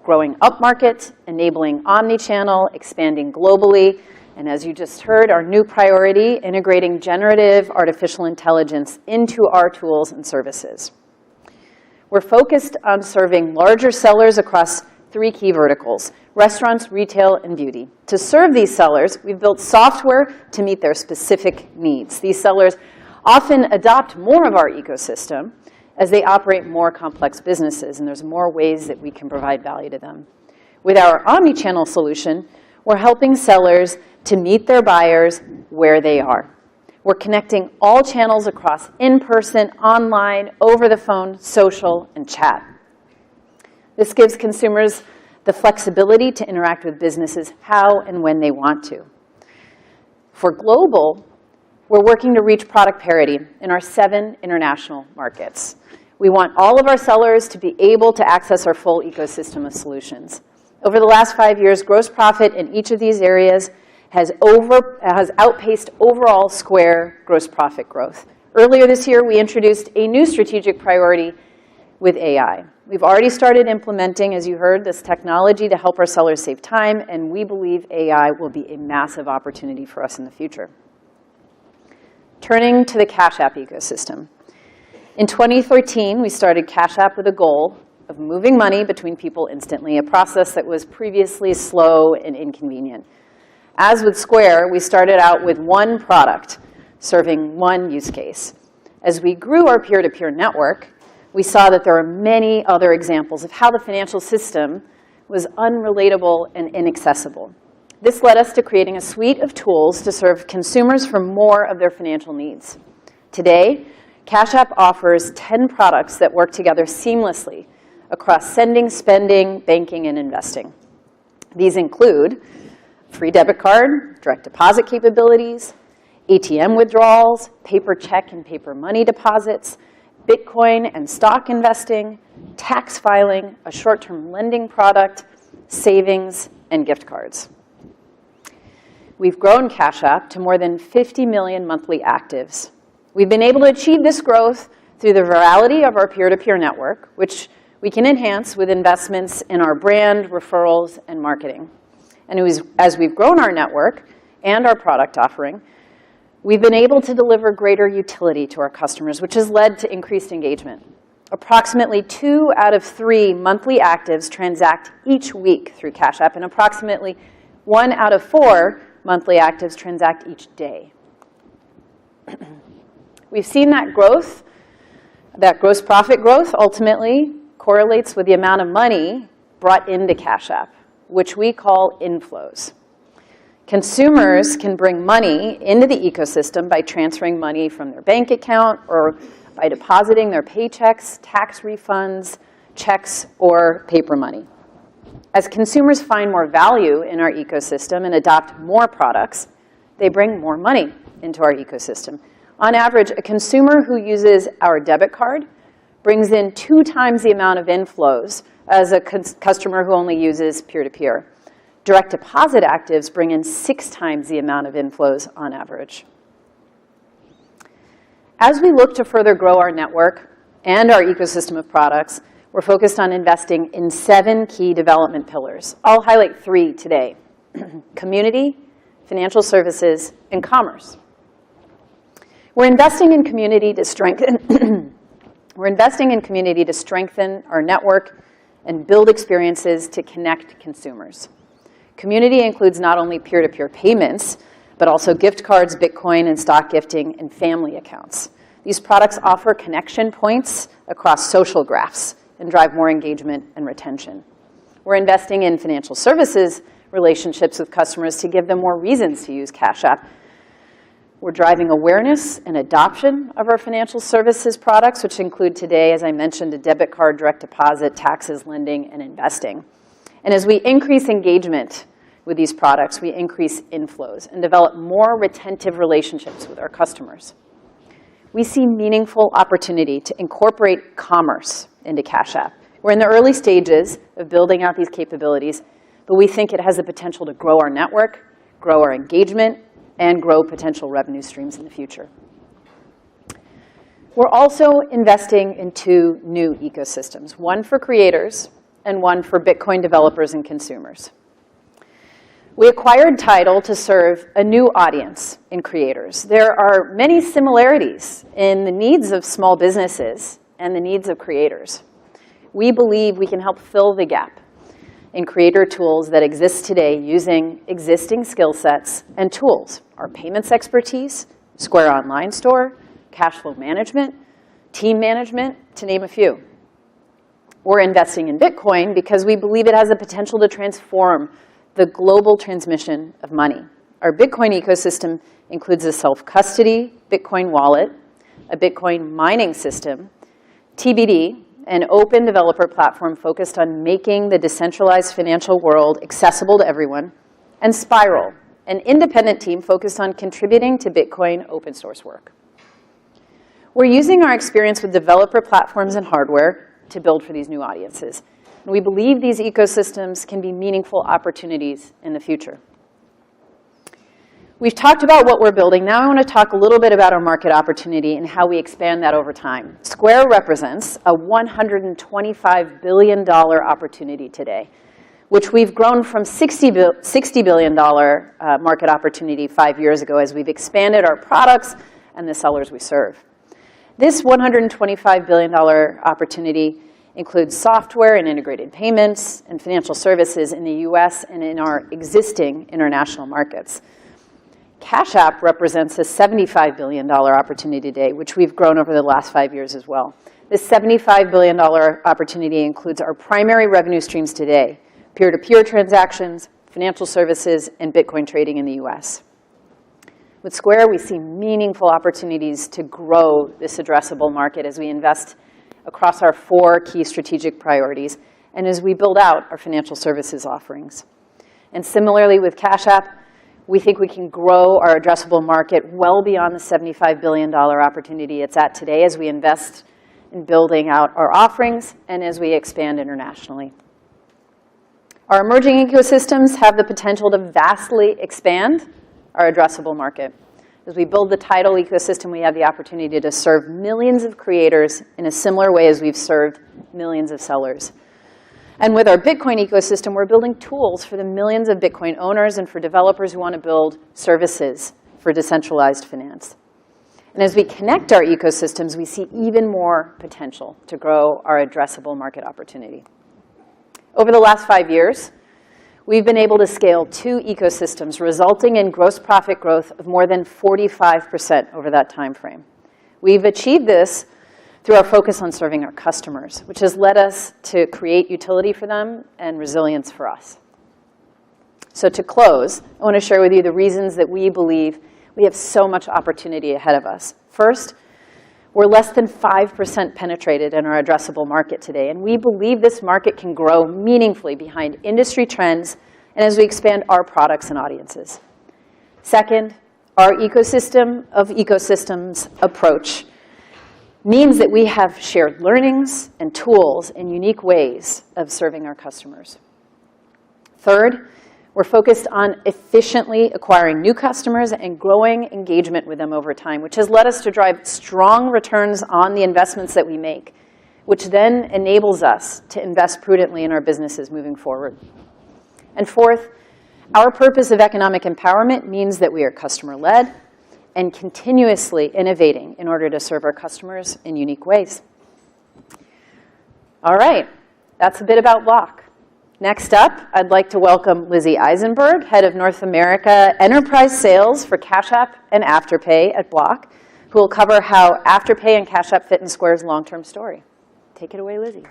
growing upmarket, enabling omnichannel, expanding globally, and as you just heard, our new priority, integrating generative artificial intelligence into our tools and services. We're focused on serving larger sellers across 3 key verticals: restaurants, retail, and beauty. To serve these sellers, we've built software to meet their specific needs. These sellers often adopt more of our ecosystem as they operate more complex businesses, and there's more ways that we can provide value to them. With our omnichannel solution, we're helping sellers to meet their buyers where they are. We're connecting all channels across in-person, online, over the phone, social, and chat. This gives consumers the flexibility to interact with businesses how and when they want to. For global, we're working to reach product parity in our 7 international markets. We want all of our sellers to be able to access our full ecosystem of solutions. Over the last 5 years, gross profit in each of these areas has outpaced overall Square gross profit growth. Earlier this year, we introduced a new strategic priority with AI. We've already started implementing, as you heard, this technology to help our sellers save time, and we believe AI will be a massive opportunity for us in the future. Turning to the Cash App ecosystem. In 2013, we started Cash App with a goal of moving money between people instantly, a process that was previously slow and inconvenient. As with Square, we started out with 1 product, serving 1 use case. As we grew our peer-to-peer network, we saw that there are many other examples of how the financial system was unrelatable and inaccessible. This led us to creating a suite of tools to serve consumers for more of their financial needs. Today, Cash App offers 10 products that work together seamlessly across sending, spending, banking, and investing. These include free debit card, direct deposit capabilities, ATM withdrawals, paper check and paper money deposits, Bitcoin and stock investing, tax filing, a short-term lending product, savings, and gift cards. We've grown Cash App to more than 50 million monthly actives. We've been able to achieve this growth through the virality of our peer-to-peer network, which we can enhance with investments in our brand, referrals, and marketing. And as we've grown our network and our product offering, we've been able to deliver greater utility to our customers, which has led to increased engagement. Approximately 2 out of 3 monthly actives transact each week through Cash App, and approximately 1 out of 4 monthly actives transact each day. We've seen that growth, that gross profit growth ultimately correlates with the amount of money brought into Cash App, which we call inflows. Consumers can bring money into the ecosystem by transferring money from their bank account or by depositing their paychecks, tax refunds, checks, or paper money. As consumers find more value in our ecosystem and adopt more products, they bring more money into our ecosystem. On average, a consumer who uses our debit card brings in 2 times the amount of inflows as a customer who only uses peer-to-peer. Direct deposit actives bring in 6 times the amount of inflows on average. As we look to further grow our network and our ecosystem of products, we're focused on investing in 7 key development pillars. I'll highlight 3 today: community, financial services, and commerce. We're investing in community to strengthen our network and build experiences to connect consumers. Community includes not only peer-to-peer payments, but also gift cards, Bitcoin, and stock gifting, and family accounts. These products offer connection points across social graphs and drive more engagement and retention. We're investing in financial services relationships with customers to give them more reasons to use Cash App. We're driving awareness and adoption of our financial services products, which include today, as I mentioned, a debit card, direct deposit, taxes, lending, and investing. And as we increase engagement with these products, we increase inflows and develop more retentive relationships with our customers. We see meaningful opportunity to incorporate commerce into Cash App. We're in the early stages of building out these capabilities, but we think it has the potential to grow our network, grow our engagement, and grow potential revenue streams in the future. We're also investing in 2 new ecosystems, one for creators and one for Bitcoin developers and consumers. We acquired Tidal to serve a new audience in creators. There are many similarities in the needs of small businesses and the needs of creators. We believe we can help fill the gap in creator tools that exist today using existing skill sets and tools. Our payments expertise, Square Online Store, cash flow management, team management, to name a few. We're investing in Bitcoin because we believe it has the potential to transform the global transmission of money. Our Bitcoin ecosystem includes a self-custody Bitcoin wallet, a Bitcoin mining system, TBD, an open developer platform focused on making the decentralized financial world accessible to everyone, and Spiral, an independent team focused on contributing to Bitcoin open source work. We're using our experience with developer platforms and hardware to build for these new audiences. And we believe these ecosystems can be meaningful opportunities in the future. We've talked about what we're building. Now I want to talk a little bit about our market opportunity and how we expand that over time. Square represents a $125 billion opportunity today, which we've grown from $60 billion market opportunity 5 years ago as we've expanded our products and the sellers we serve. This $125 billion opportunity includes software and integrated payments and financial services in the US and in our existing international markets. Cash App represents a $75 billion opportunity today, which we've grown over the last 5 years as well. This $75 billion opportunity includes our primary revenue streams today, peer-to-peer transactions, financial services, and Bitcoin trading in the US. With Square, we see meaningful opportunities to grow this addressable market as we invest across our 4 key strategic priorities and as we build out our financial services offerings. And similarly with Cash App, we think we can grow our addressable market well beyond the $75 billion opportunity it's at today as we invest in building out our offerings and as we expand internationally. Our emerging ecosystems have the potential to vastly expand our addressable market. As we build the Tidal ecosystem, we have the opportunity to serve millions of creators in a similar way as we've served millions of sellers. And with our Bitcoin ecosystem, we're building tools for the millions of Bitcoin owners and for developers who want to build services for decentralized finance. And as we connect our ecosystems, we see even more potential to grow our addressable market opportunity. Over the last 5 years, we've been able to scale 2 ecosystems, resulting in gross profit growth of more than 45% over that time frame. We've achieved this through our focus on serving our customers, which has led us to create utility for them and resilience for us. So to close, I want to share with you the reasons that we believe we have so much opportunity ahead of us. First, we're less than 5% penetrated in our addressable market today, and we believe this market can grow meaningfully behind industry trends and as we expand our products and audiences. Second, our ecosystem of ecosystems approach means that we have shared learnings and tools in unique ways of serving our customers. Third, we're focused on efficiently acquiring new customers and growing engagement with them over time, which has led us to drive strong returns on the investments that we make, which then enables us to invest prudently in our businesses moving forward. And fourth, our purpose of economic empowerment means that we are customer-led and continuously innovating in order to serve our customers in unique ways. All right, that's a bit about Block. Next up, I'd like to welcome Lizzie Eisenberg, Head of North America Enterprise Sales for Cash App and Afterpay at Block, who will cover how Afterpay and Cash App fit in Square's long-term story. Take it away, Lizzie.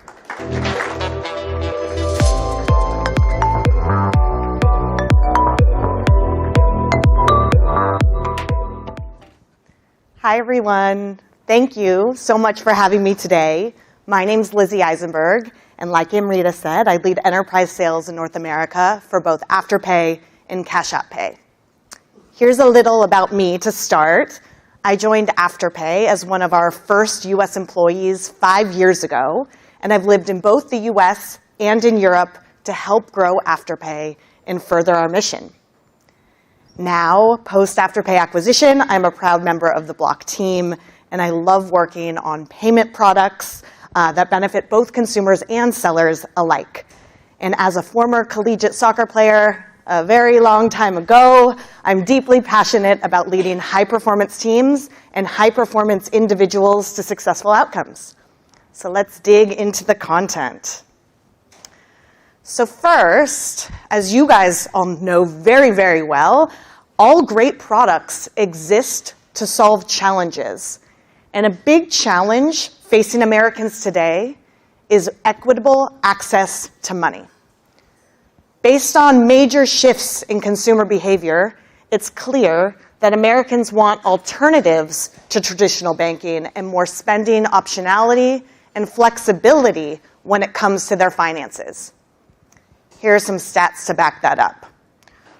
Hi, everyone. Thank you so much for having me today. My name's Lizzie Eisenberg, And like Amrita said, I lead enterprise sales in North America for both Afterpay and Cash App Pay. Here's a little about me to start. I joined Afterpay as one of our first US employees 5 years ago, and I've lived in both the US and in Europe to help grow Afterpay and further our mission. Now, post-Afterpay acquisition, I'm a proud member of the Block team, and I love working on payment products that benefit both consumers and sellers alike. And as a former collegiate soccer player a very long time ago, I'm deeply passionate about leading high-performance teams and high-performance individuals to successful outcomes. So let's dig into the content. So first, as you guys all know very, very well, all great products exist to solve challenges. And a big challenge facing Americans today is equitable access to money. Based on major shifts in consumer behavior, it's clear that Americans want alternatives to traditional banking and more spending optionality and flexibility when it comes to their finances. Here are some stats to back that up.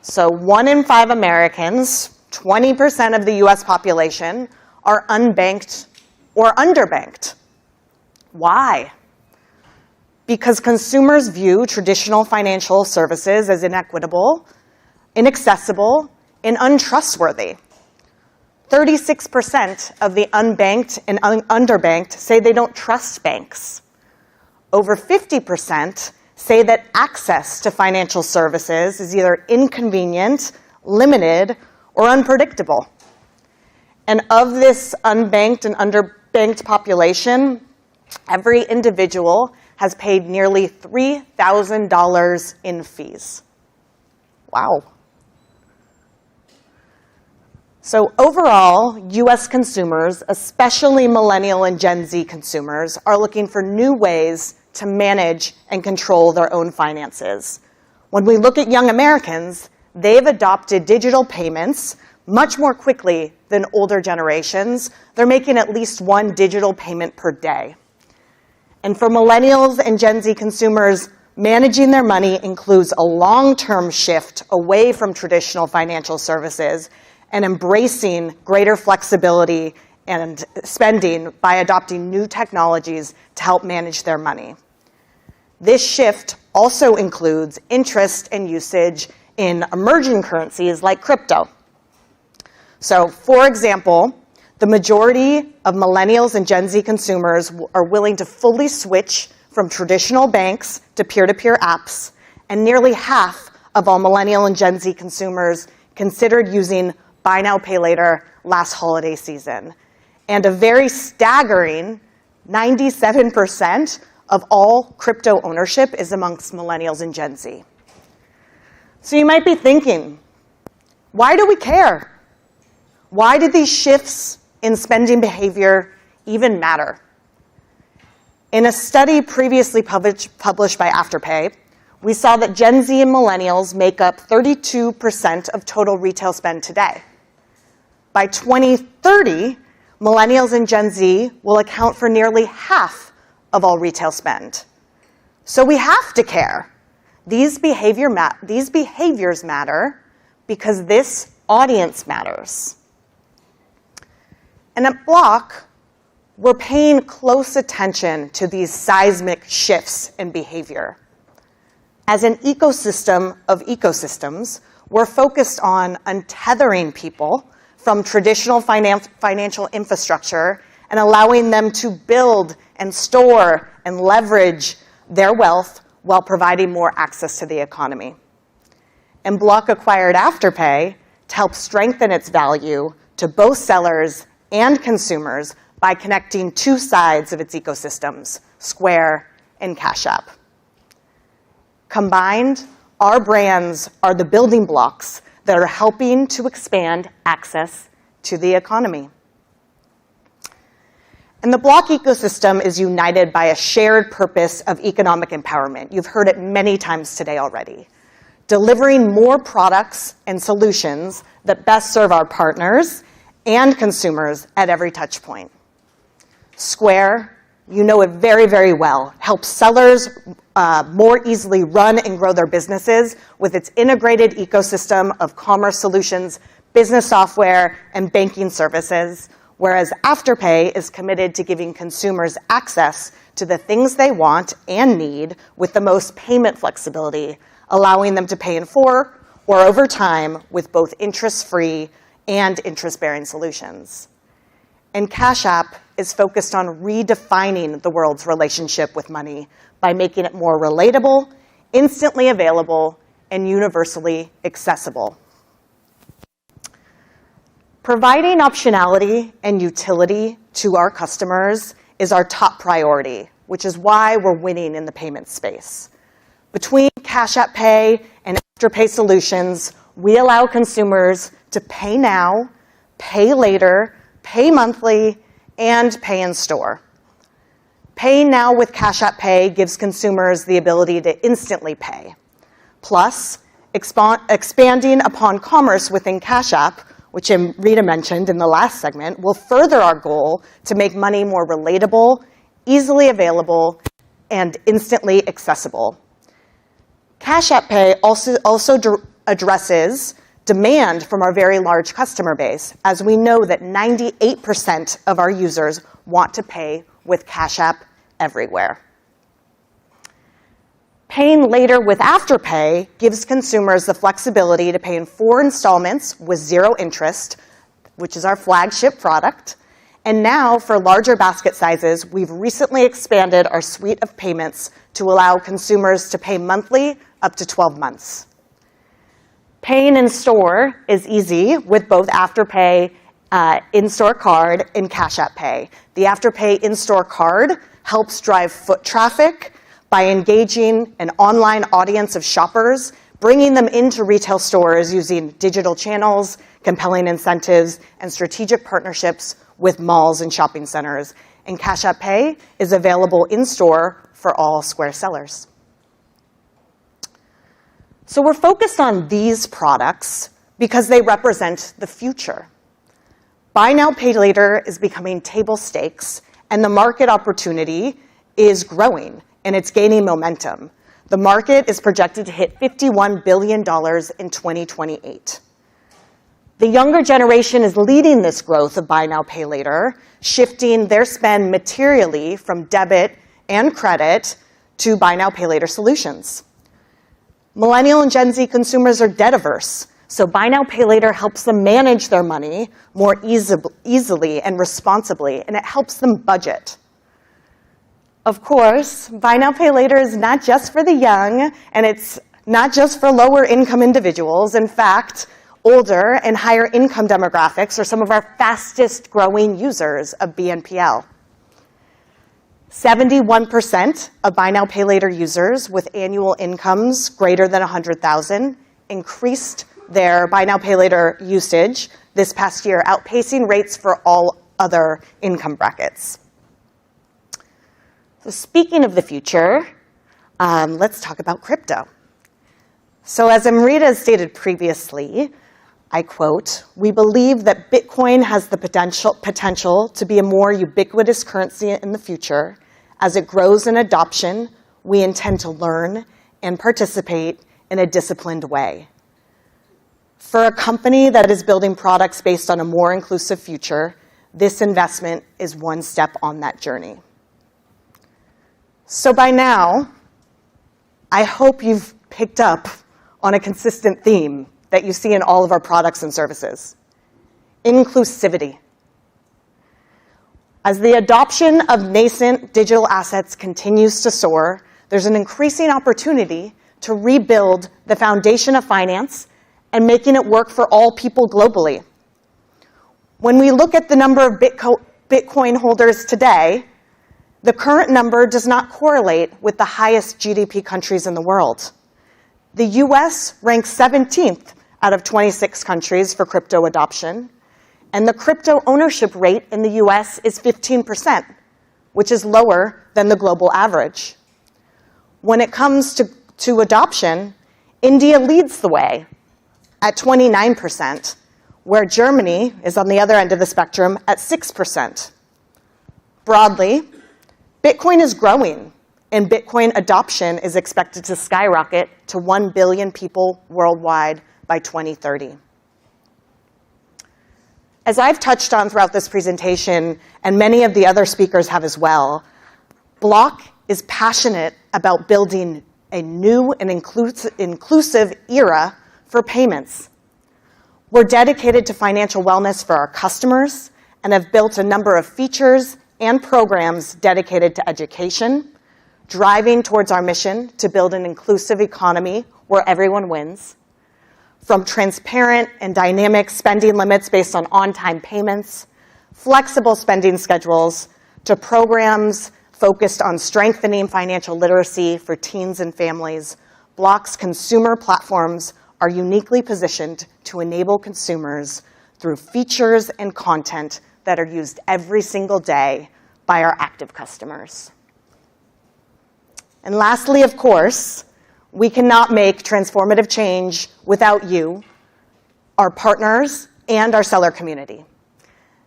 So 1 in 5 Americans, 20% of the US population, are unbanked or underbanked. Why? Because consumers view traditional financial services as inequitable, inaccessible, and untrustworthy. 36% of the unbanked and underbanked say they don't trust banks. Over 50% say that access to financial services is either inconvenient, limited, or unpredictable. And of this unbanked and underbanked population, every individual has paid nearly $3,000 in fees. Wow. So overall, US consumers, especially millennial and Gen Z consumers, are looking for new ways to manage and control their own finances. When we look at young Americans, they've adopted digital payments much more quickly than older generations. They're making at least one digital payment per day. And for millennials and Gen Z consumers, managing their money includes a long-term shift away from traditional financial services and embracing greater flexibility and spending by adopting new technologies to help manage their money. This shift also includes interest and usage in emerging currencies like crypto. So, for example, the majority of millennials and Gen Z consumers are willing to fully switch from traditional banks to peer-to-peer apps, and nearly half of all millennial and Gen Z consumers considered using buy now, pay later last holiday season. And a very staggering 97% of all crypto ownership is amongst millennials and Gen Z. So you might be thinking, why do we care? Why did these shifts in spending behavior even matter? In a study previously published by Afterpay, we saw that Gen Z and millennials make up 32% of total retail spend today. By 2030, millennials and Gen Z will account for nearly half of all retail spend. So we have to care. These behaviors matter because this audience matters. And at Block, we're paying close attention to these seismic shifts in behavior. As an ecosystem of ecosystems, we're focused on untethering people from traditional financial infrastructure and allowing them to build and store and leverage their wealth while providing more access to the economy. And Block acquired Afterpay to help strengthen its value to both sellers and consumers by connecting two sides of its ecosystems, Square and Cash App. Combined, our brands are the building blocks that are helping to expand access to the economy. And the Block ecosystem is united by a shared purpose of economic empowerment. You've heard it many times today already. Delivering more products and solutions that best serve our partners and consumers at every touch point. Square You know it very, very well. Helps sellers more easily run and grow their businesses with its integrated ecosystem of commerce solutions, business software, and banking services, whereas Afterpay is committed to giving consumers access to the things they want and need with the most payment flexibility, allowing them to pay in full or over time with both interest-free and interest-bearing solutions. And Cash App is focused on redefining the world's relationship with money by making it more relatable, instantly available, and universally accessible. Providing optionality and utility to our customers is our top priority, which is why we're winning in the payment space. Between Cash App Pay and Afterpay solutions, we allow consumers to pay now, pay later, pay monthly, and pay in store. Pay now with Cash App Pay gives consumers the ability to instantly pay. Plus, expanding upon commerce within Cash App, which Rita mentioned in the last segment, will further our goal to make money more relatable, easily available, and instantly accessible. Cash App Pay also addresses demand from our very large customer base, as we know that 98% of our users want to pay with Cash App everywhere. Paying later with Afterpay gives consumers the flexibility to pay in 4 installments with 0 interest, which is our flagship product. And now, for larger basket sizes, we've recently expanded our suite of payments to allow consumers to pay monthly up to 12 months. Paying in store is easy with both Afterpay in-store card and Cash App Pay. The Afterpay in-store card helps drive foot traffic by engaging an online audience of shoppers, bringing them into retail stores using digital channels, compelling incentives, and strategic partnerships with malls and shopping centers. And Cash App Pay is available in-store for all Square sellers. So we're focused on these products because they represent the future. Buy now, pay later is becoming table stakes, and the market opportunity is growing, and it's gaining momentum. The market is projected to hit $51 billion in 2028. The younger generation is leading this growth of buy now, pay later, shifting their spend materially from debit and credit to buy now, pay later solutions. Millennial and Gen Z consumers are debt averse, so buy now, pay later helps them manage their money more easily and responsibly, and it helps them budget. Of course, buy now, pay later is not just for the young, and it's not just for lower income individuals. In fact, older and higher income demographics are some of our fastest growing users of BNPL. 71% of buy now, pay later users with annual incomes greater than $100,000 increased their buy now, pay later usage this past year, outpacing rates for all other income brackets. So speaking of the future, let's talk about crypto. So as Amrita has stated previously, I quote, "We believe that Bitcoin has the potential to be a more ubiquitous currency in the future. As it grows in adoption, we intend to learn and participate in a disciplined way. For a company that is building products based on a more inclusive future, this investment is one step on that journey." So by now, I hope you've picked up on a consistent theme that you see in all of our products and services: inclusivity. As the adoption of nascent digital assets continues to soar, there's an increasing opportunity to rebuild the foundation of finance and making it work for all people globally. When we look at the number of Bitcoin holders today, the current number does not correlate with the highest GDP countries in the world. The US ranks 17th out of 26 countries for crypto adoption, and the crypto ownership rate in the US is 15%, which is lower than the global average. When it comes to adoption, India leads the way at 29%, where Germany is on the other end of the spectrum at 6%. Broadly, Bitcoin is growing, and Bitcoin adoption is expected to skyrocket to 1 billion people worldwide by 2030. As I've touched on throughout this presentation, and many of the other speakers have as well, Block is passionate about building a new and inclusive era for payments. We're dedicated to financial wellness for our customers and have built a number of features and programs dedicated to education, driving towards our mission to build an inclusive economy where everyone wins. From transparent and dynamic spending limits based on-time payments, flexible spending schedules, to programs focused on strengthening financial literacy for teens and families, Block's consumer platforms are uniquely positioned to enable consumers through features and content that are used every single day by our active customers. And lastly, of course, we cannot make transformative change without you, our partners, and our seller community.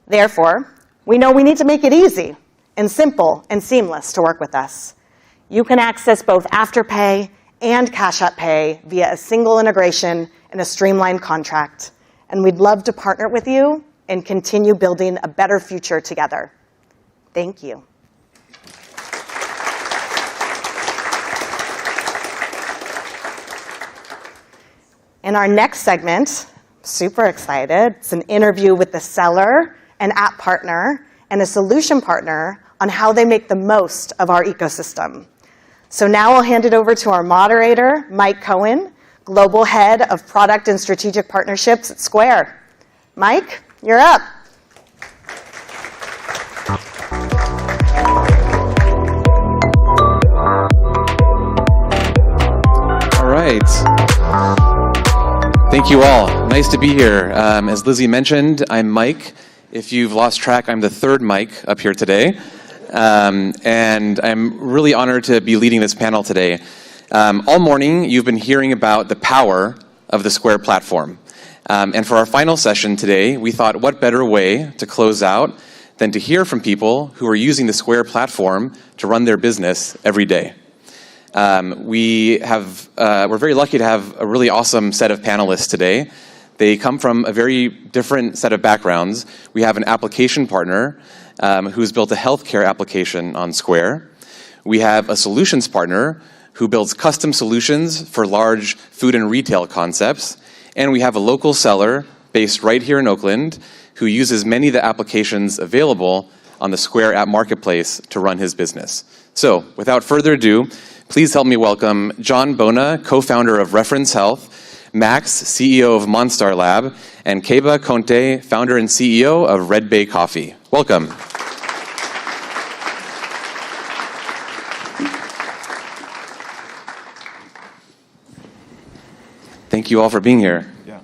Therefore, we know we need to make it easy and simple and seamless to work with us. You can access both Afterpay and Cash App Pay via a single integration and a streamlined contract. And we'd love to partner with you and continue building a better future together. Thank you. In our next segment, super excited, it's an interview with the seller, an app partner, and a solution partner on how they make the most of our ecosystem. So now I'll hand it over to our moderator, Mike Cohen, Global Head of Product and Strategic Partnerships at Square. Mike, you're up. All right. Thank you all. Nice to be here. As Lizzie mentioned, I'm Mike. If you've lost track, I'm the third Mike up here today. And I'm really honored to be leading this panel today. All morning, you've been hearing about the power of the Square platform. And for our final session today, we thought what better way to close out than to hear from people who are using the Square platform to run their business every day. We're very lucky to have a really awesome set of panelists today. They come from a very different set of backgrounds. We have an application partner who's built a healthcare application on Square. We have a solutions partner who builds custom solutions for large food and retail concepts. And we have a local seller based right here in Oakland who uses many of the applications available on the Square app marketplace to run his business. So without further ado, please help me welcome John Bona, co-founder of Reference Health, Max, CEO of Monstar Lab, and Keba Conte, founder and CEO of Red Bay Coffee. Welcome. Thank you all for being here. Yeah.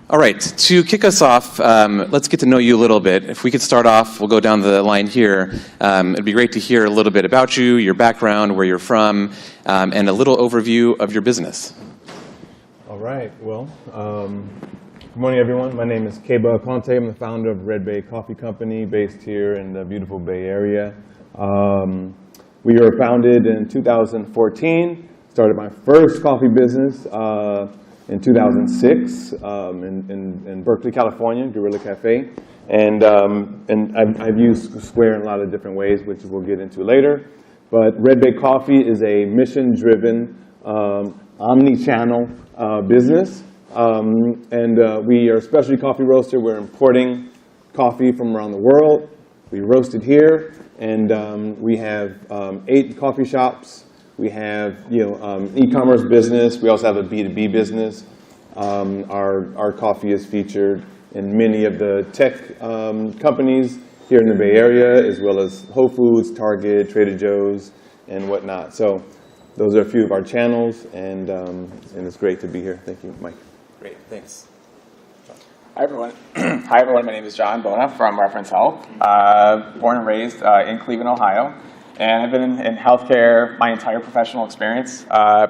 All right, to kick us off, let's get to know you a little bit. If we could start off, we'll go down the line here. It'd be great to hear a little bit about you, your background, where you're from, and a little overview of your business. All right, well, good morning, everyone. My name is Keba Conte. I'm the founder of Red Bay Coffee Company based here in the beautiful Bay Area. We were founded in 2014, started my first coffee business in 2006 in Berkeley, California, Guerrilla Cafe. And I've used Square in a lot of different ways, which we'll get into later. But Red Bay Coffee is a mission-driven, omni-channel business. We are a specialty coffee roaster. We're importing coffee from around the world. We roast it here, and we have 8 coffee shops. We have e-commerce business. We also have a B2B business. Our coffee is featured in many of the tech companies here in the Bay Area, as well as Whole Foods, Target, Trader Joe's, and whatnot. So those are a few of our channels, and it's great to be here. Thank you, Mike. Great, thanks. Hi, everyone. Hi, everyone. My name is John Bona from Reference Health. Born and raised in Cleveland, Ohio. And I've been in healthcare my entire professional experience.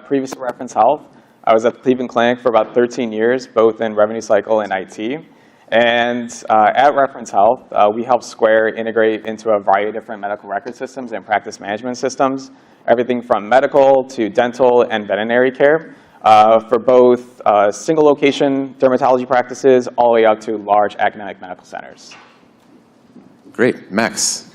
Previous to Reference Health, I was at the Cleveland Clinic for about 13 years, both in revenue cycle and IT. And at Reference Health, we help Square integrate into a variety of different medical record systems and practice management systems, everything from medical to dental and veterinary care, for both single location dermatology practices all the way up to large academic medical centers. Great. Max.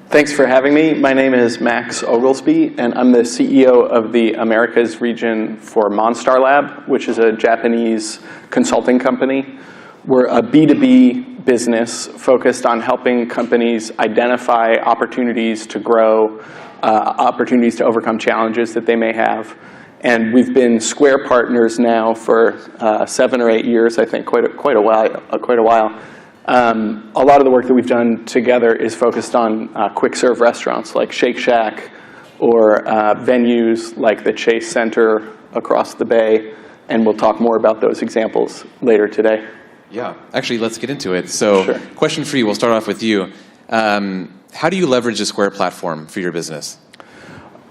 Thanks for having me. My name is Max Oglesby, and I'm the CEO of the Americas region for Monstar Lab, which is a Japanese consulting company. We're a B2B business focused on helping companies identify opportunities to grow, opportunities to overcome challenges that they may have. And we've been Square partners now for 7 or 8 years, I think, quite a while. A lot of the work that we've done together is focused on quick serve restaurants like Shake Shack or venues like the Chase Center across the bay. And we'll talk more about those examples later today. Yeah, actually, let's get into it. So, sure. Question for you, we'll start off with you. How do you leverage the Square platform for your business?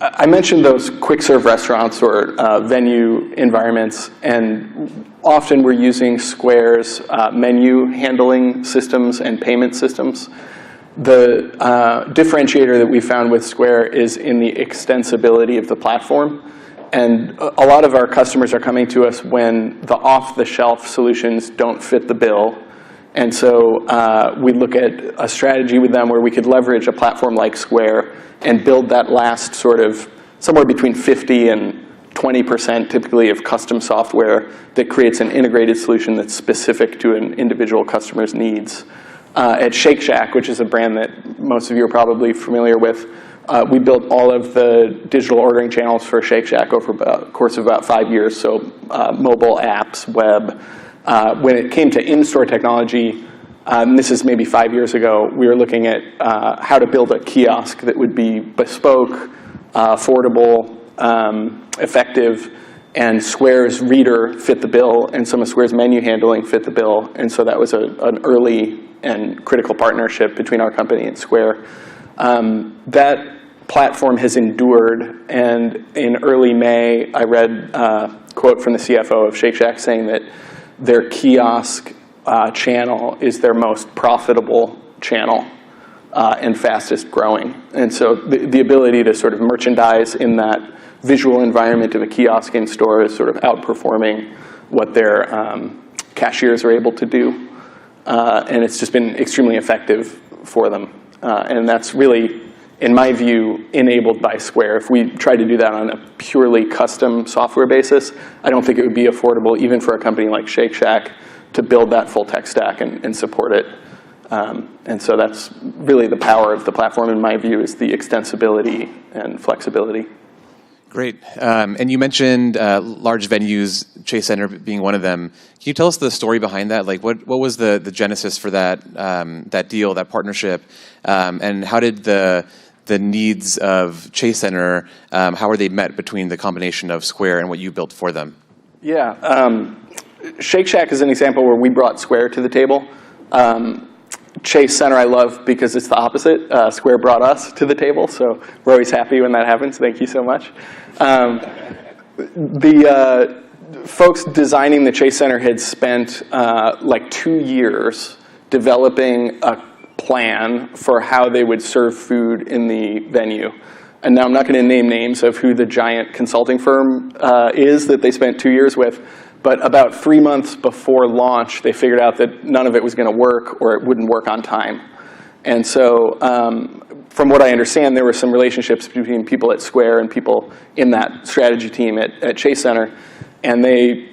I mentioned those quick serve restaurants or venue environments, and often we're using Square's menu handling systems and payment systems. The differentiator that we found with Square is in the extensibility of the platform. And a lot of our customers are coming to us when the off-the-shelf solutions don't fit the bill. And so we look at a strategy with them where we could leverage a platform like Square and build that last sort of somewhere between 50 and 20% typically of custom software that creates an integrated solution that's specific to an individual customer's needs. At Shake Shack, which is a brand that most of you are probably familiar with, we built all of the digital ordering channels for Shake Shack over a course of about 5 years, so mobile apps, web. When it came to in-store technology, and this is maybe 5 years ago, we were looking at how to build a kiosk that would be bespoke, affordable, effective, and Square's reader fit the bill, and some of Square's menu handling fit the bill. And so that was an early and critical partnership between our company and Square. That platform has endured, and in early May, I read a quote from the CFO of Shake Shack saying that their kiosk channel is their most profitable channel and fastest growing. And so the ability to sort of merchandise in that visual environment of a kiosk in store is sort of outperforming what their cashiers are able to do. And it's just been extremely effective for them. And that's really, in my view, enabled by Square. If we tried to do that on a purely custom software basis, I don't think it would be affordable even for a company like Shake Shack to build that full tech stack and support it. And so that's really the power of the platform, in my view, is the extensibility and flexibility. Great. And you mentioned large venues, Chase Center being one of them. Can you tell us the story behind that? Like, what was the genesis for that that deal, that partnership, and how did the needs of Chase Center, how are they met between the combination of Square and what you built for them? Yeah. Shake Shack is an example where we brought Square to the table. Chase Center I love because it's the opposite. Square brought us to the table, so we're always happy when that happens. Thank you so much. The folks designing the Chase Center had spent like 2 years developing a plan for how they would serve food in the venue. And now I'm not going to name names of who the giant consulting firm is that they spent 2 years with. But about 3 months before launch, they figured out that none of it was going to work or it wouldn't work on time. And so from what I understand, there were some relationships between people at Square and people in that strategy team at Chase Center. And they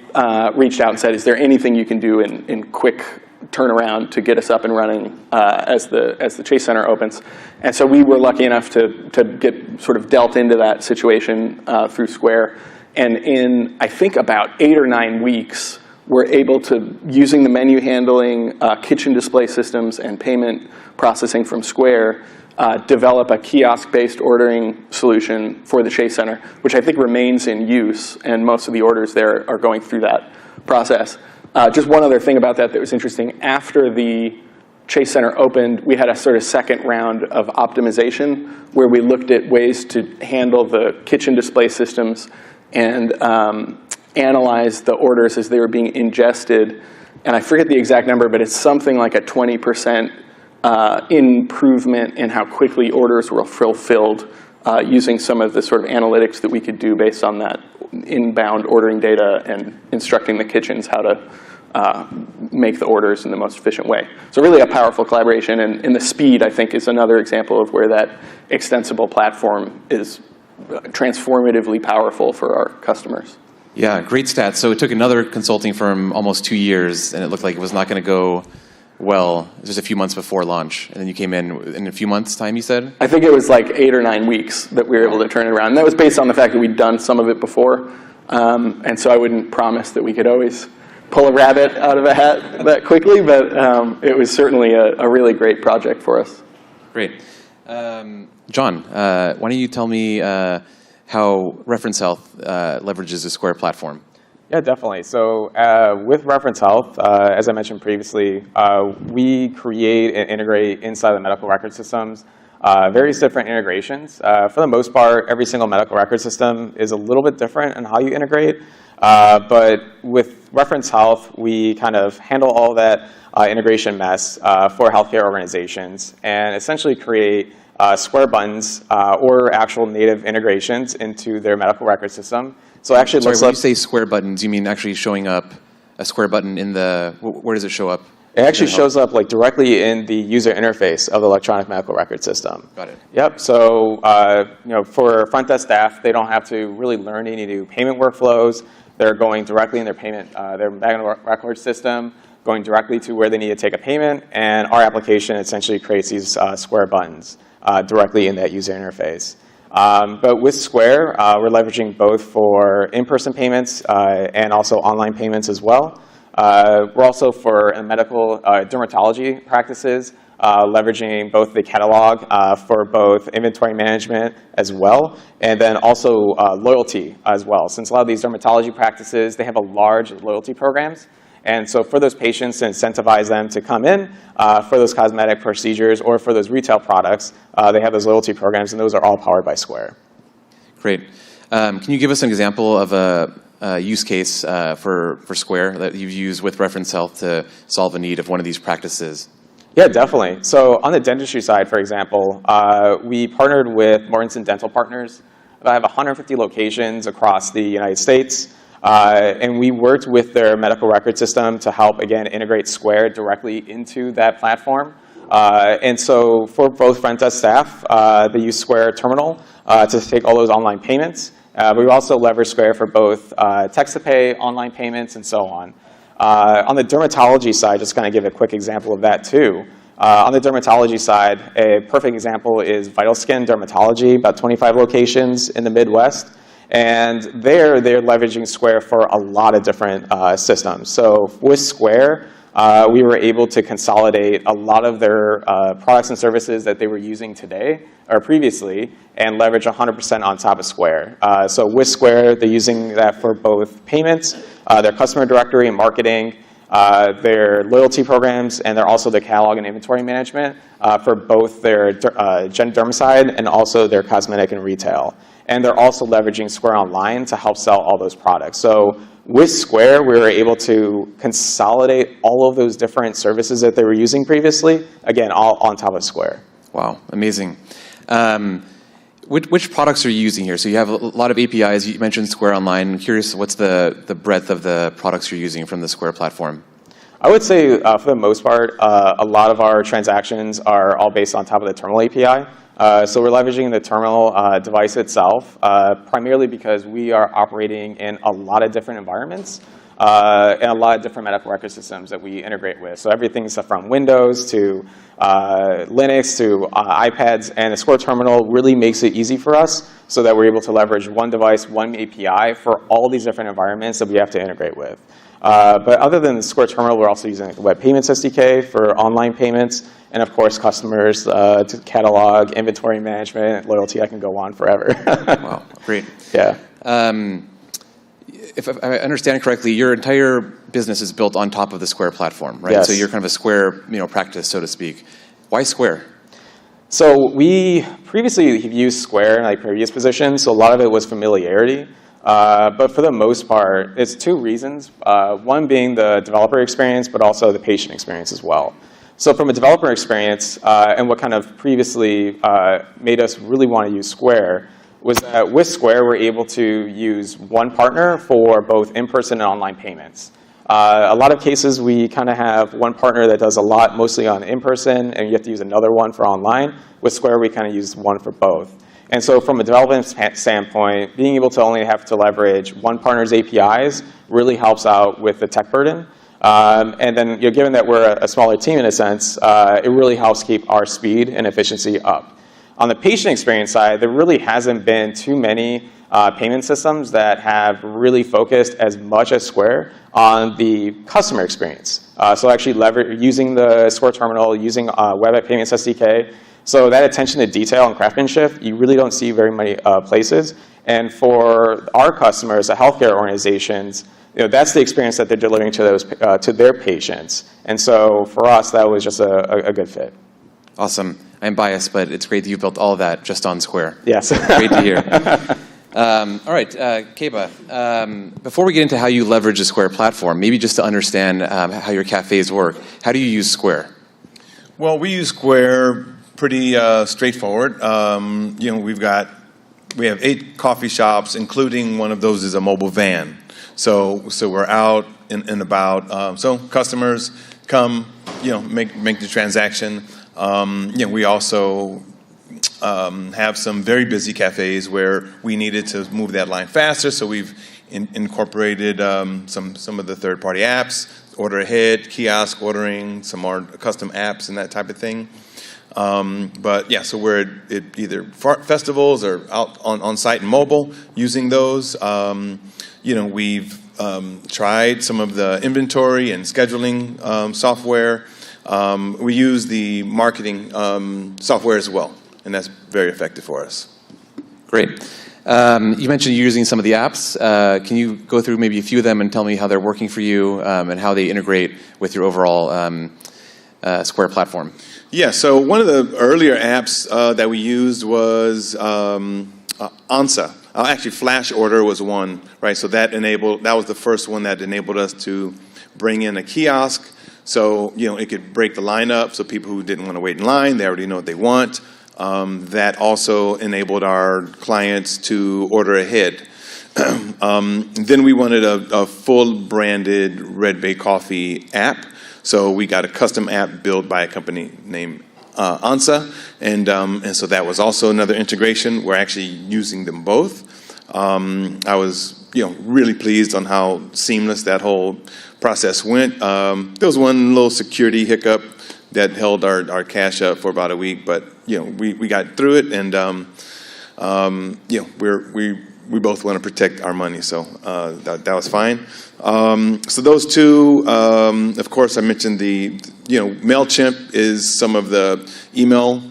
reached out and said, is there anything you can do in quick turnaround to get us up and running as the Chase Center opens? And so we were lucky enough to get sort of dealt into that situation through Square. And in, I think, about 8 or 9 weeks, we're able to, using the menu handling, kitchen display systems, and payment processing from Square, develop a kiosk-based ordering solution for the Chase Center, which I think remains in use, and most of the orders there are going through that process. Just one other thing about that was interesting. After the Chase Center opened, we had a sort of second round of optimization where we looked at ways to handle the kitchen display systems and analyze the orders as they were being ingested and I forget the exact number, but it's something like a 20% improvement in how quickly orders were fulfilled using some of the sort of analytics that we could do based on that inbound ordering data and instructing the kitchens how to make the orders in the most efficient way. So really a powerful collaboration, and the speed, I think, is another example of where that extensible platform is transformatively powerful for our customers. Yeah, great stats. So it took another consulting firm almost 2 years, and it looked like it was not going to go well just a few months before launch. And then you came in a few months' time, you said? I think it was like 8 or 9 weeks that we were able to turn it around. And that was based on the fact that we'd done some of it before. And so I wouldn't promise that we could always pull a rabbit out of a hat that quickly, but it was certainly a really great project for us. Great. John, why don't you tell me how Reference Health leverages the Square platform? Yeah, definitely. So with Reference Health, as I mentioned previously, we create and integrate inside the medical record systems various different integrations. For the most part, every single medical record system is a little bit different in how you integrate. But with Reference Health, we kind of handle all that integration mess for healthcare organizations and essentially create Square buttons or actual native integrations into their medical record system. So actually, when you say Square buttons, you mean actually showing up a Square button in the, where does it show up? It actually shows up like directly in the user interface of the electronic medical record system. Got it. Yep. So for front desk staff, they don't have to really learn any new payment workflows. They're going directly in their their medical record system, going directly to where they need to take a payment, and our application essentially creates these Square buttons directly in that user interface. But with Square, we're leveraging both for in-person payments and also online payments as well. We're also for medical dermatology practices, leveraging both the catalog for both inventory management as well, and then also loyalty as well. Since a lot of these dermatology practices, they have a large loyalty programs. And so for those patients, to incentivize them to come in for those cosmetic procedures or for those retail products, they have those loyalty programs, and those are all powered by Square. Great. Can you give us an example of a use case for Square that you've used with Reference Health to solve a need of one of these practices? Yeah, definitely. So on the dentistry side, for example, we partnered with Mortensen Dental Partners. They have 150 locations across the United States. And we worked with their medical record system to help, again, integrate Square directly into that platform. And so for both front desk staff, they use Square Terminal to take all those online payments. We also leverage Square for both text-to-pay, online payments, and so on. On the dermatology side, just kind of give a quick example of that too. On the dermatology side, a perfect example is Vital Skin Dermatology, about 25 locations in the Midwest. And they're leveraging Square for a lot of different systems. So with Square, we were able to consolidate a lot of their products and services that they were using today or previously and leverage 100% on top of Square. So with Square, they're using that for both payments, their customer directory and marketing, their loyalty programs, and they're also their catalog and inventory management for both their gen derm side and also their cosmetic and retail. And they're also leveraging Square Online to help sell all those products. So with Square, we were able to consolidate all of those different services that they were using previously, again, all on top of Square. Wow, amazing. Which products are you using here? So you have a lot of APIs. You mentioned Square Online. I'm curious, what's the breadth of the products you're using from the Square platform? I would say, for the most part, a lot of our transactions are all based on top of the Terminal API. So we're leveraging the Terminal device itself, primarily because we are operating in a lot of different environments and a lot of different medical record systems that we integrate with. So everything from Windows to Linux to iPads, and the Square Terminal really makes it easy for us so that we're able to leverage one device, one API for all these different environments that we have to integrate with. But other than the Square Terminal, we're also using the Web Payments SDK for online payments, and of course, customers to catalog, inventory management, loyalty. I can go on forever. Wow, great. Yeah. If I understand correctly, your entire business is built on top of the Square platform, right? Yes. So you're kind of a Square, practice, so to speak. Why Square? So we previously have used Square in previous positions, so a lot of it was familiarity. But for the most part, it's two reasons. One being the developer experience, but also the patient experience as well. So from a developer experience, and what kind of previously made us really want to use Square, was that with Square, we're able to use one partner for both in-person and online payments. A lot of cases, we kind of have one partner that does a lot, mostly on in-person, and you have to use another one for online. With Square, we kind of use one for both. And so from a development standpoint, being able to only have to leverage one partner's APIs really helps out with the tech burden. And then, given that we're a smaller team in a sense, it really helps keep our speed and efficiency up. On the patient experience side, there really hasn't been too many payment systems that have really focused as much as Square on the customer experience. So actually using the Square terminal, using Web App Payments SDK. So that attention to detail and craftsmanship, you really don't see very many places. And for our customers, the healthcare organizations, that's the experience that they're delivering to those to their patients. And so for us, that was just a good fit. Awesome. I'm biased, but it's great that you built all of that just on Square. Yes. Great to hear. All right, Keba, before we get into how you leverage the Square platform, maybe just to understand how your cafes work, how do you use Square? Well, we use Square pretty straightforward. We have 8 coffee shops, including one of those is a mobile van. So we're out and about. So customers come, make the transaction. We also have some very busy cafes where we needed to move that line faster. So we've incorporated some of the third-party apps, order ahead, kiosk ordering, some more custom apps and that type of thing. But yeah, so we're at either festivals or out on site and mobile using those. We've tried some of the inventory and scheduling software. We use the marketing software as well, and that's very effective for us. Great. You mentioned you're using some of the apps. Can you go through maybe a few of them and tell me how they're working for you and how they integrate with your overall Square platform? Yeah, so one of the earlier apps that we used was Ansa. Actually, Flash Order was one, right? So that was the first one that enabled us to bring in a kiosk. So, it could break the line up so people who didn't want to wait in line, they already know what they want. That also enabled our clients to order ahead. Then we wanted a full branded Red Bay Coffee app. So we got a custom app built by a company named Ansa, and so that was also another integration. We're actually using them both. I was really pleased on how seamless that whole process went. There was one little security hiccup that held our cash up for about a week, but we got through it, and we both want to protect our money, so that was fine. So those two, of course, I mentioned the MailChimp is some of the email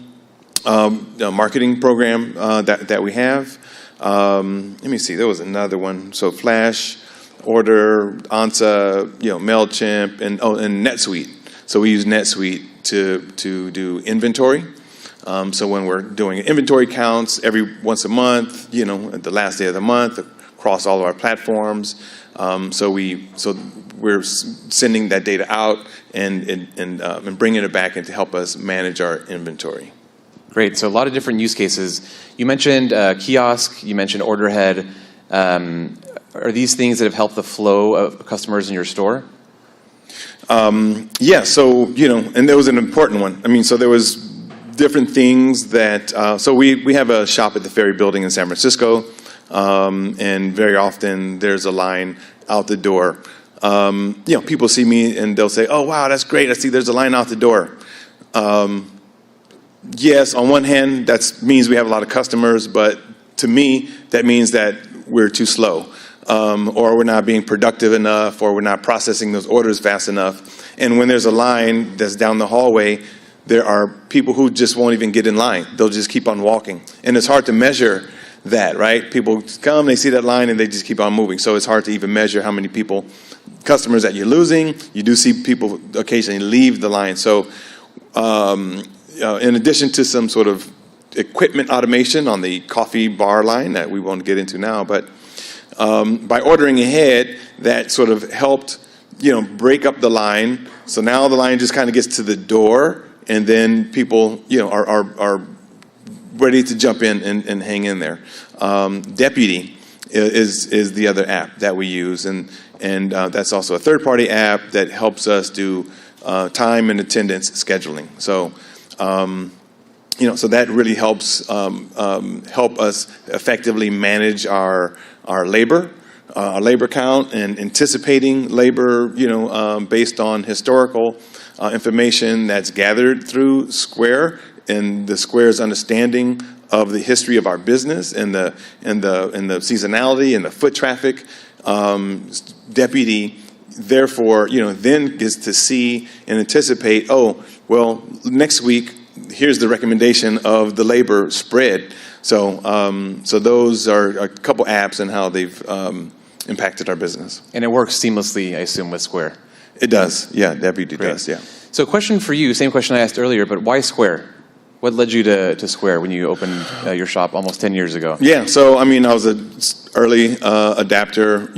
marketing program that we have. Let me see, there was another one. So Flash, Order, Ansa, MailChimp, and NetSuite. So we use NetSuite to do inventory. So when we're doing inventory counts every once a month, at the last day of the month across all of our platforms, so we're sending that data out and bringing it back in to help us manage our inventory. Great. So a lot of different use cases. You mentioned kiosk. You mentioned order ahead. Are these things that have helped the flow of customers in your store? Yeah. So and there was an important one. So there was different things that, so we have a shop at the Ferry Building in San Francisco, and very often there's a line out the door. People see me and they'll say, "Oh, wow, that's great. I see there's a line out the door." Yes, on one hand, that means we have a lot of customers, but to me, that means that we're too slow, or we're not being productive enough, or we're not processing those orders fast enough. And when there's a line that's down the hallway, there are people who just won't even get in line. They'll just keep on walking. And it's hard to measure that, right? People come, they see that line, and they just keep on moving. So it's hard to even measure how many customers that you're losing. You do see people occasionally leave the line. So in addition to some sort of equipment automation on the coffee bar line that we won't get into now, but by ordering ahead, that sort of helped, break up the line. So now the line just kind of gets to the door, and then people, are ready to jump in and hang in there. Deputy is the other app that we use, and that's also a third-party app that helps us do time and attendance scheduling. So, so that really helps help us effectively manage our labor count and anticipating labor, based on historical information that's gathered through Square and the Square's understanding of the history of our business and the seasonality and the foot traffic. Deputy, therefore, then gets to see and anticipate, oh, well, next week, here's the recommendation of the labor spread. So those are a couple apps and how they've impacted our business. And it works seamlessly, I assume, with Square. It does, yeah, Deputy does, yeah. So question for you, same question I asked earlier, but why Square? What led you to Square when you opened your shop almost 10 years ago? Yeah, so I was an early adapter,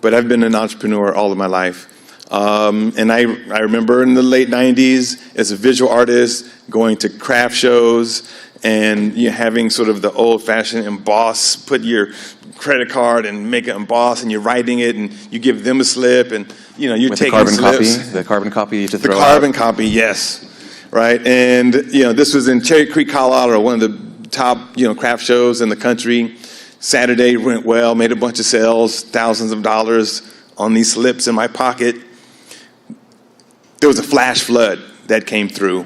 but I've been an entrepreneur all of my life. And I remember in the late 90s as a visual artist going to craft shows and having sort of the old-fashioned emboss, put your credit card and make it emboss, and you're writing it, and you give them a slip, and you're with taking the carbon copy to throw out. The carbon copy, yes. Right, and this was in Cherry Creek, Colorado, one of the top craft shows in the country. Saturday went well, made a bunch of sales, thousands of dollars on these slips in my pocket. There was a flash flood that came through.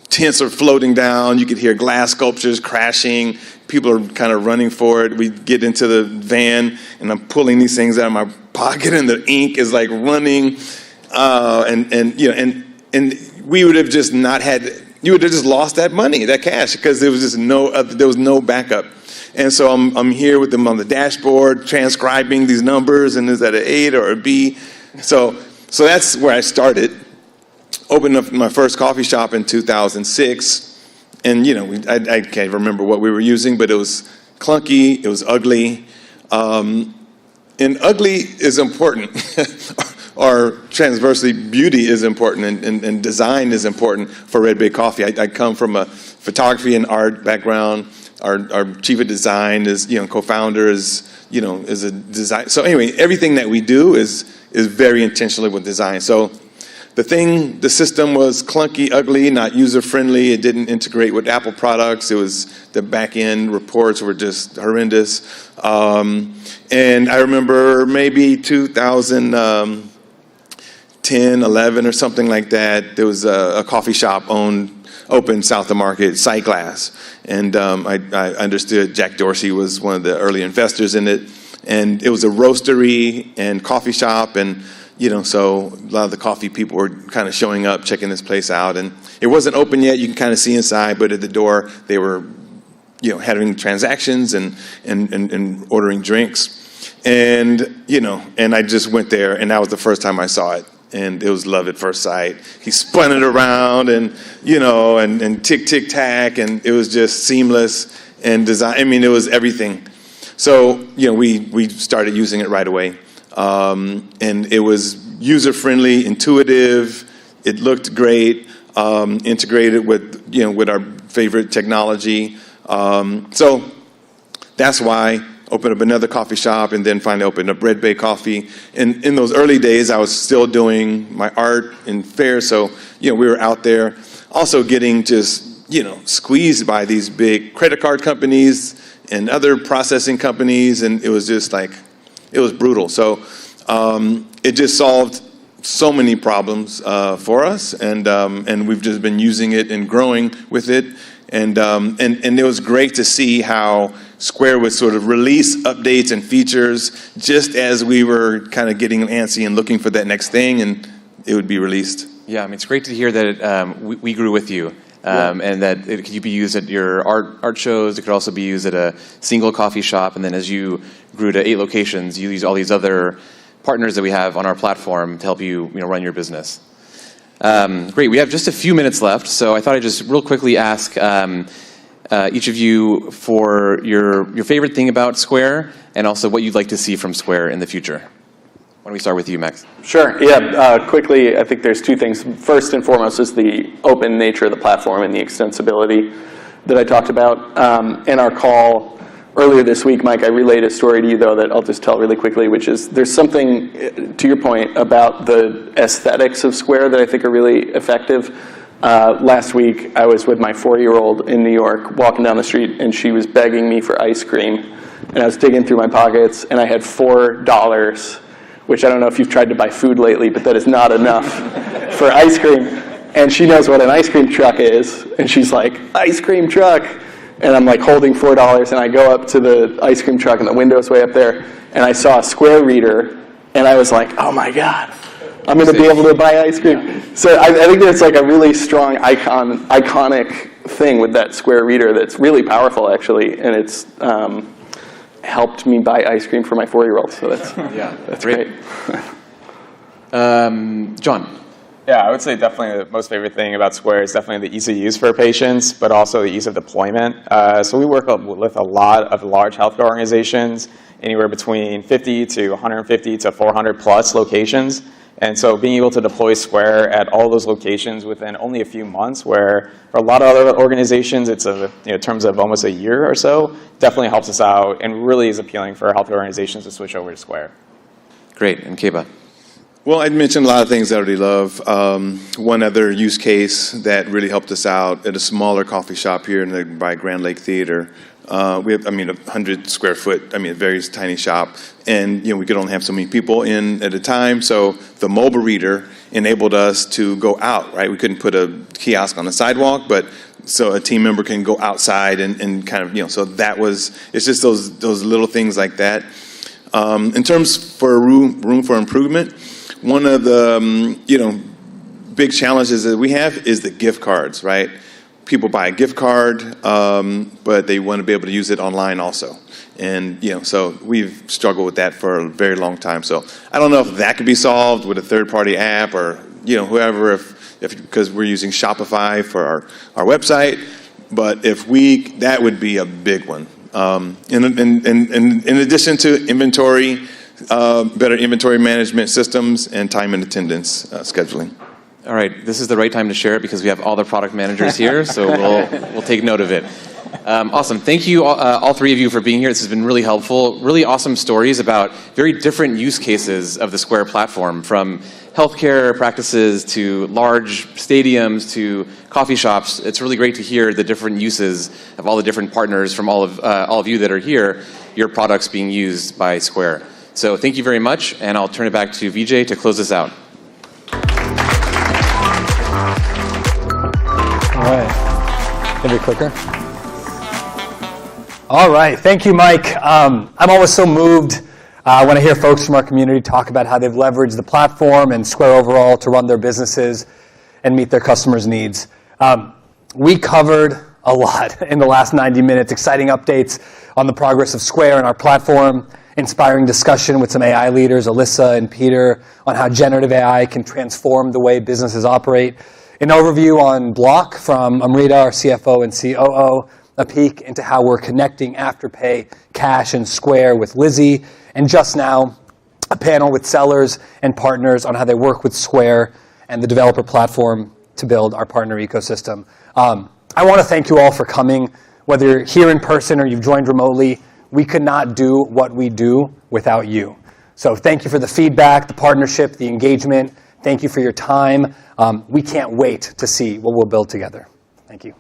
Tents are floating down. You could hear glass sculptures crashing. People are kind of running for it. We get into the van, and I'm pulling these things out of my pocket, and the ink is like running, and we would have just you would have just lost that money, that cash, because there was just there was no backup. And so I'm here with them on the dashboard, transcribing these numbers, and is that an A or a B? So that's where I started. Opened up my first coffee shop in 2006, and I can't remember what we were using, but it was clunky, it was ugly, and ugly is important. Or transversely, beauty is important, and design is important for Red Bay Coffee. I come from a photography and art background. Our chief of design is, co-founder is a design. So anyway, everything that we do is very intentionally with design. So the system was clunky, ugly, not user-friendly. It didn't integrate with Apple products. It was, the back-end reports were just horrendous. And I remember maybe 2010, 11 or something like that, there was a coffee shop open south of Market, Sightglass. And I understood Jack Dorsey was one of the early investors in it. And it was a roastery and coffee shop, and so a lot of the coffee people were kind of showing up, checking this place out. And it wasn't open yet. You can kind of see inside, but at the door they were, having transactions and ordering drinks. And, and I just went there, and that was the first time I saw it. And it was love at first sight. He spun it around, and and tick, tick, tack, and it was just seamless and design. It was everything. So we started using it right away, and it was user friendly, intuitive. It looked great, integrated with with our favorite technology. So that's why. Opened up another coffee shop, and then finally opened up Red Bay Coffee. And in those early days, I was still doing my art and fairs, so we were out there, also getting just squeezed by these big credit card companies and other processing companies, and it was just like, it was brutal. So it just solved so many problems for us, and we've just been using it and growing with it. And it was great to see how Square would sort of release updates and features just as we were kind of getting antsy and looking for that next thing, and it would be released. Yeah, it's great to hear that we grew with you, and that it could be used at your art shows. It could also be used at a single coffee shop, and then as you grew to 8 locations, you use all these other partners that we have on our platform to help you, run your business. Great, we have just a few minutes left, so I thought I'd just real quickly ask, each of you for your favorite thing about Square and also what you'd like to see from Square in the future. Why don't we start with you, Max? Sure. Yeah. Quickly, I think there's two things. First and foremost is the open nature of the platform and the extensibility that I talked about. In our call earlier this week, Mike, I relayed a story to you, though, that I'll just tell really quickly, which is there's something, to your point, about the aesthetics of Square that I think are really effective. Last week, I was with my 4-year-old in New York, walking down the street, and she was begging me for ice cream. And I was digging through my pockets, and I had $4, which I don't know if you've tried to buy food lately, but that is not enough for ice cream. And she knows what an ice cream truck is, and she's like, ice cream truck. And I'm like holding $4, and I go up to the ice cream truck, and the window's way up there, and I saw a Square reader, and I was like, oh my God, I'm going to be able to buy ice cream. So I think there's like a really strong iconic thing with that Square reader that's really powerful, actually, and it's helped me buy ice cream for my 4-year-old. So that's great. John. Yeah, I would say definitely the most favorite thing about Square is definitely the ease of use for patients, but also the ease of deployment. So we work with a lot of large healthcare organizations, anywhere between 50 to 150 to 400 plus locations. And so being able to deploy Square at all those locations within only a few months, where for a lot of other organizations, it's in terms of almost a year or so, definitely helps us out and really is appealing for healthcare organizations to switch over to Square. Great. And Keba? Well, I mentioned a lot of things I already love. One other use case that really helped us out at a smaller coffee shop here by Grand Lake Theater. We have, 100 square foot, a very tiny shop. And, we could only have so many people in at a time. So the mobile reader enabled us to go out, right? We couldn't put a kiosk on the sidewalk, but so a team member can go outside and kind of, so it's just those little things like that. In terms for room for improvement, one of the, big challenges that we have is the gift cards, right? People buy a gift card, but they want to be able to use it online also. And, so we've struggled with that for a very long time. So I don't know if that could be solved with a third-party app or, whoever, because we're using Shopify for our website. But that would be a big one. In addition to inventory, better inventory management systems and time and attendance scheduling. All right, this is the right time to share it because we have all the product managers here, so we'll take note of it. Awesome. Thank you, all three of you, for being here. This has been really helpful. Really awesome stories about very different use cases of the Square platform, from healthcare practices to large stadiums to coffee shops. It's really great to hear the different uses of all the different partners from all of you that are here, your products being used by Square. So thank you very much, and I'll turn it back to Vijay to close this out. All right. Maybe a clicker. All right. Thank you, Mike. I'm always so moved when I hear folks from our community talk about how they've leveraged the platform and Square overall to run their businesses and meet their customers' needs. We covered a lot in the last 90 minutes, exciting updates on the progress of Square and our platform, inspiring discussion with some AI leaders, Alyssa and Peter, on how generative AI can transform the way businesses operate. An overview on Block from Amrita, our CFO and COO, a peek into how we're connecting Afterpay, Cash, and Square with Lizzie, and just now, a panel with sellers and partners on how they work with Square and the developer platform to build our partner ecosystem. I want to thank you all for coming, whether you're here in person or you've joined remotely. We could not do what we do without you. So thank you for the feedback, the partnership, the engagement. Thank you for your time. We can't wait to see what we'll build together. Thank you.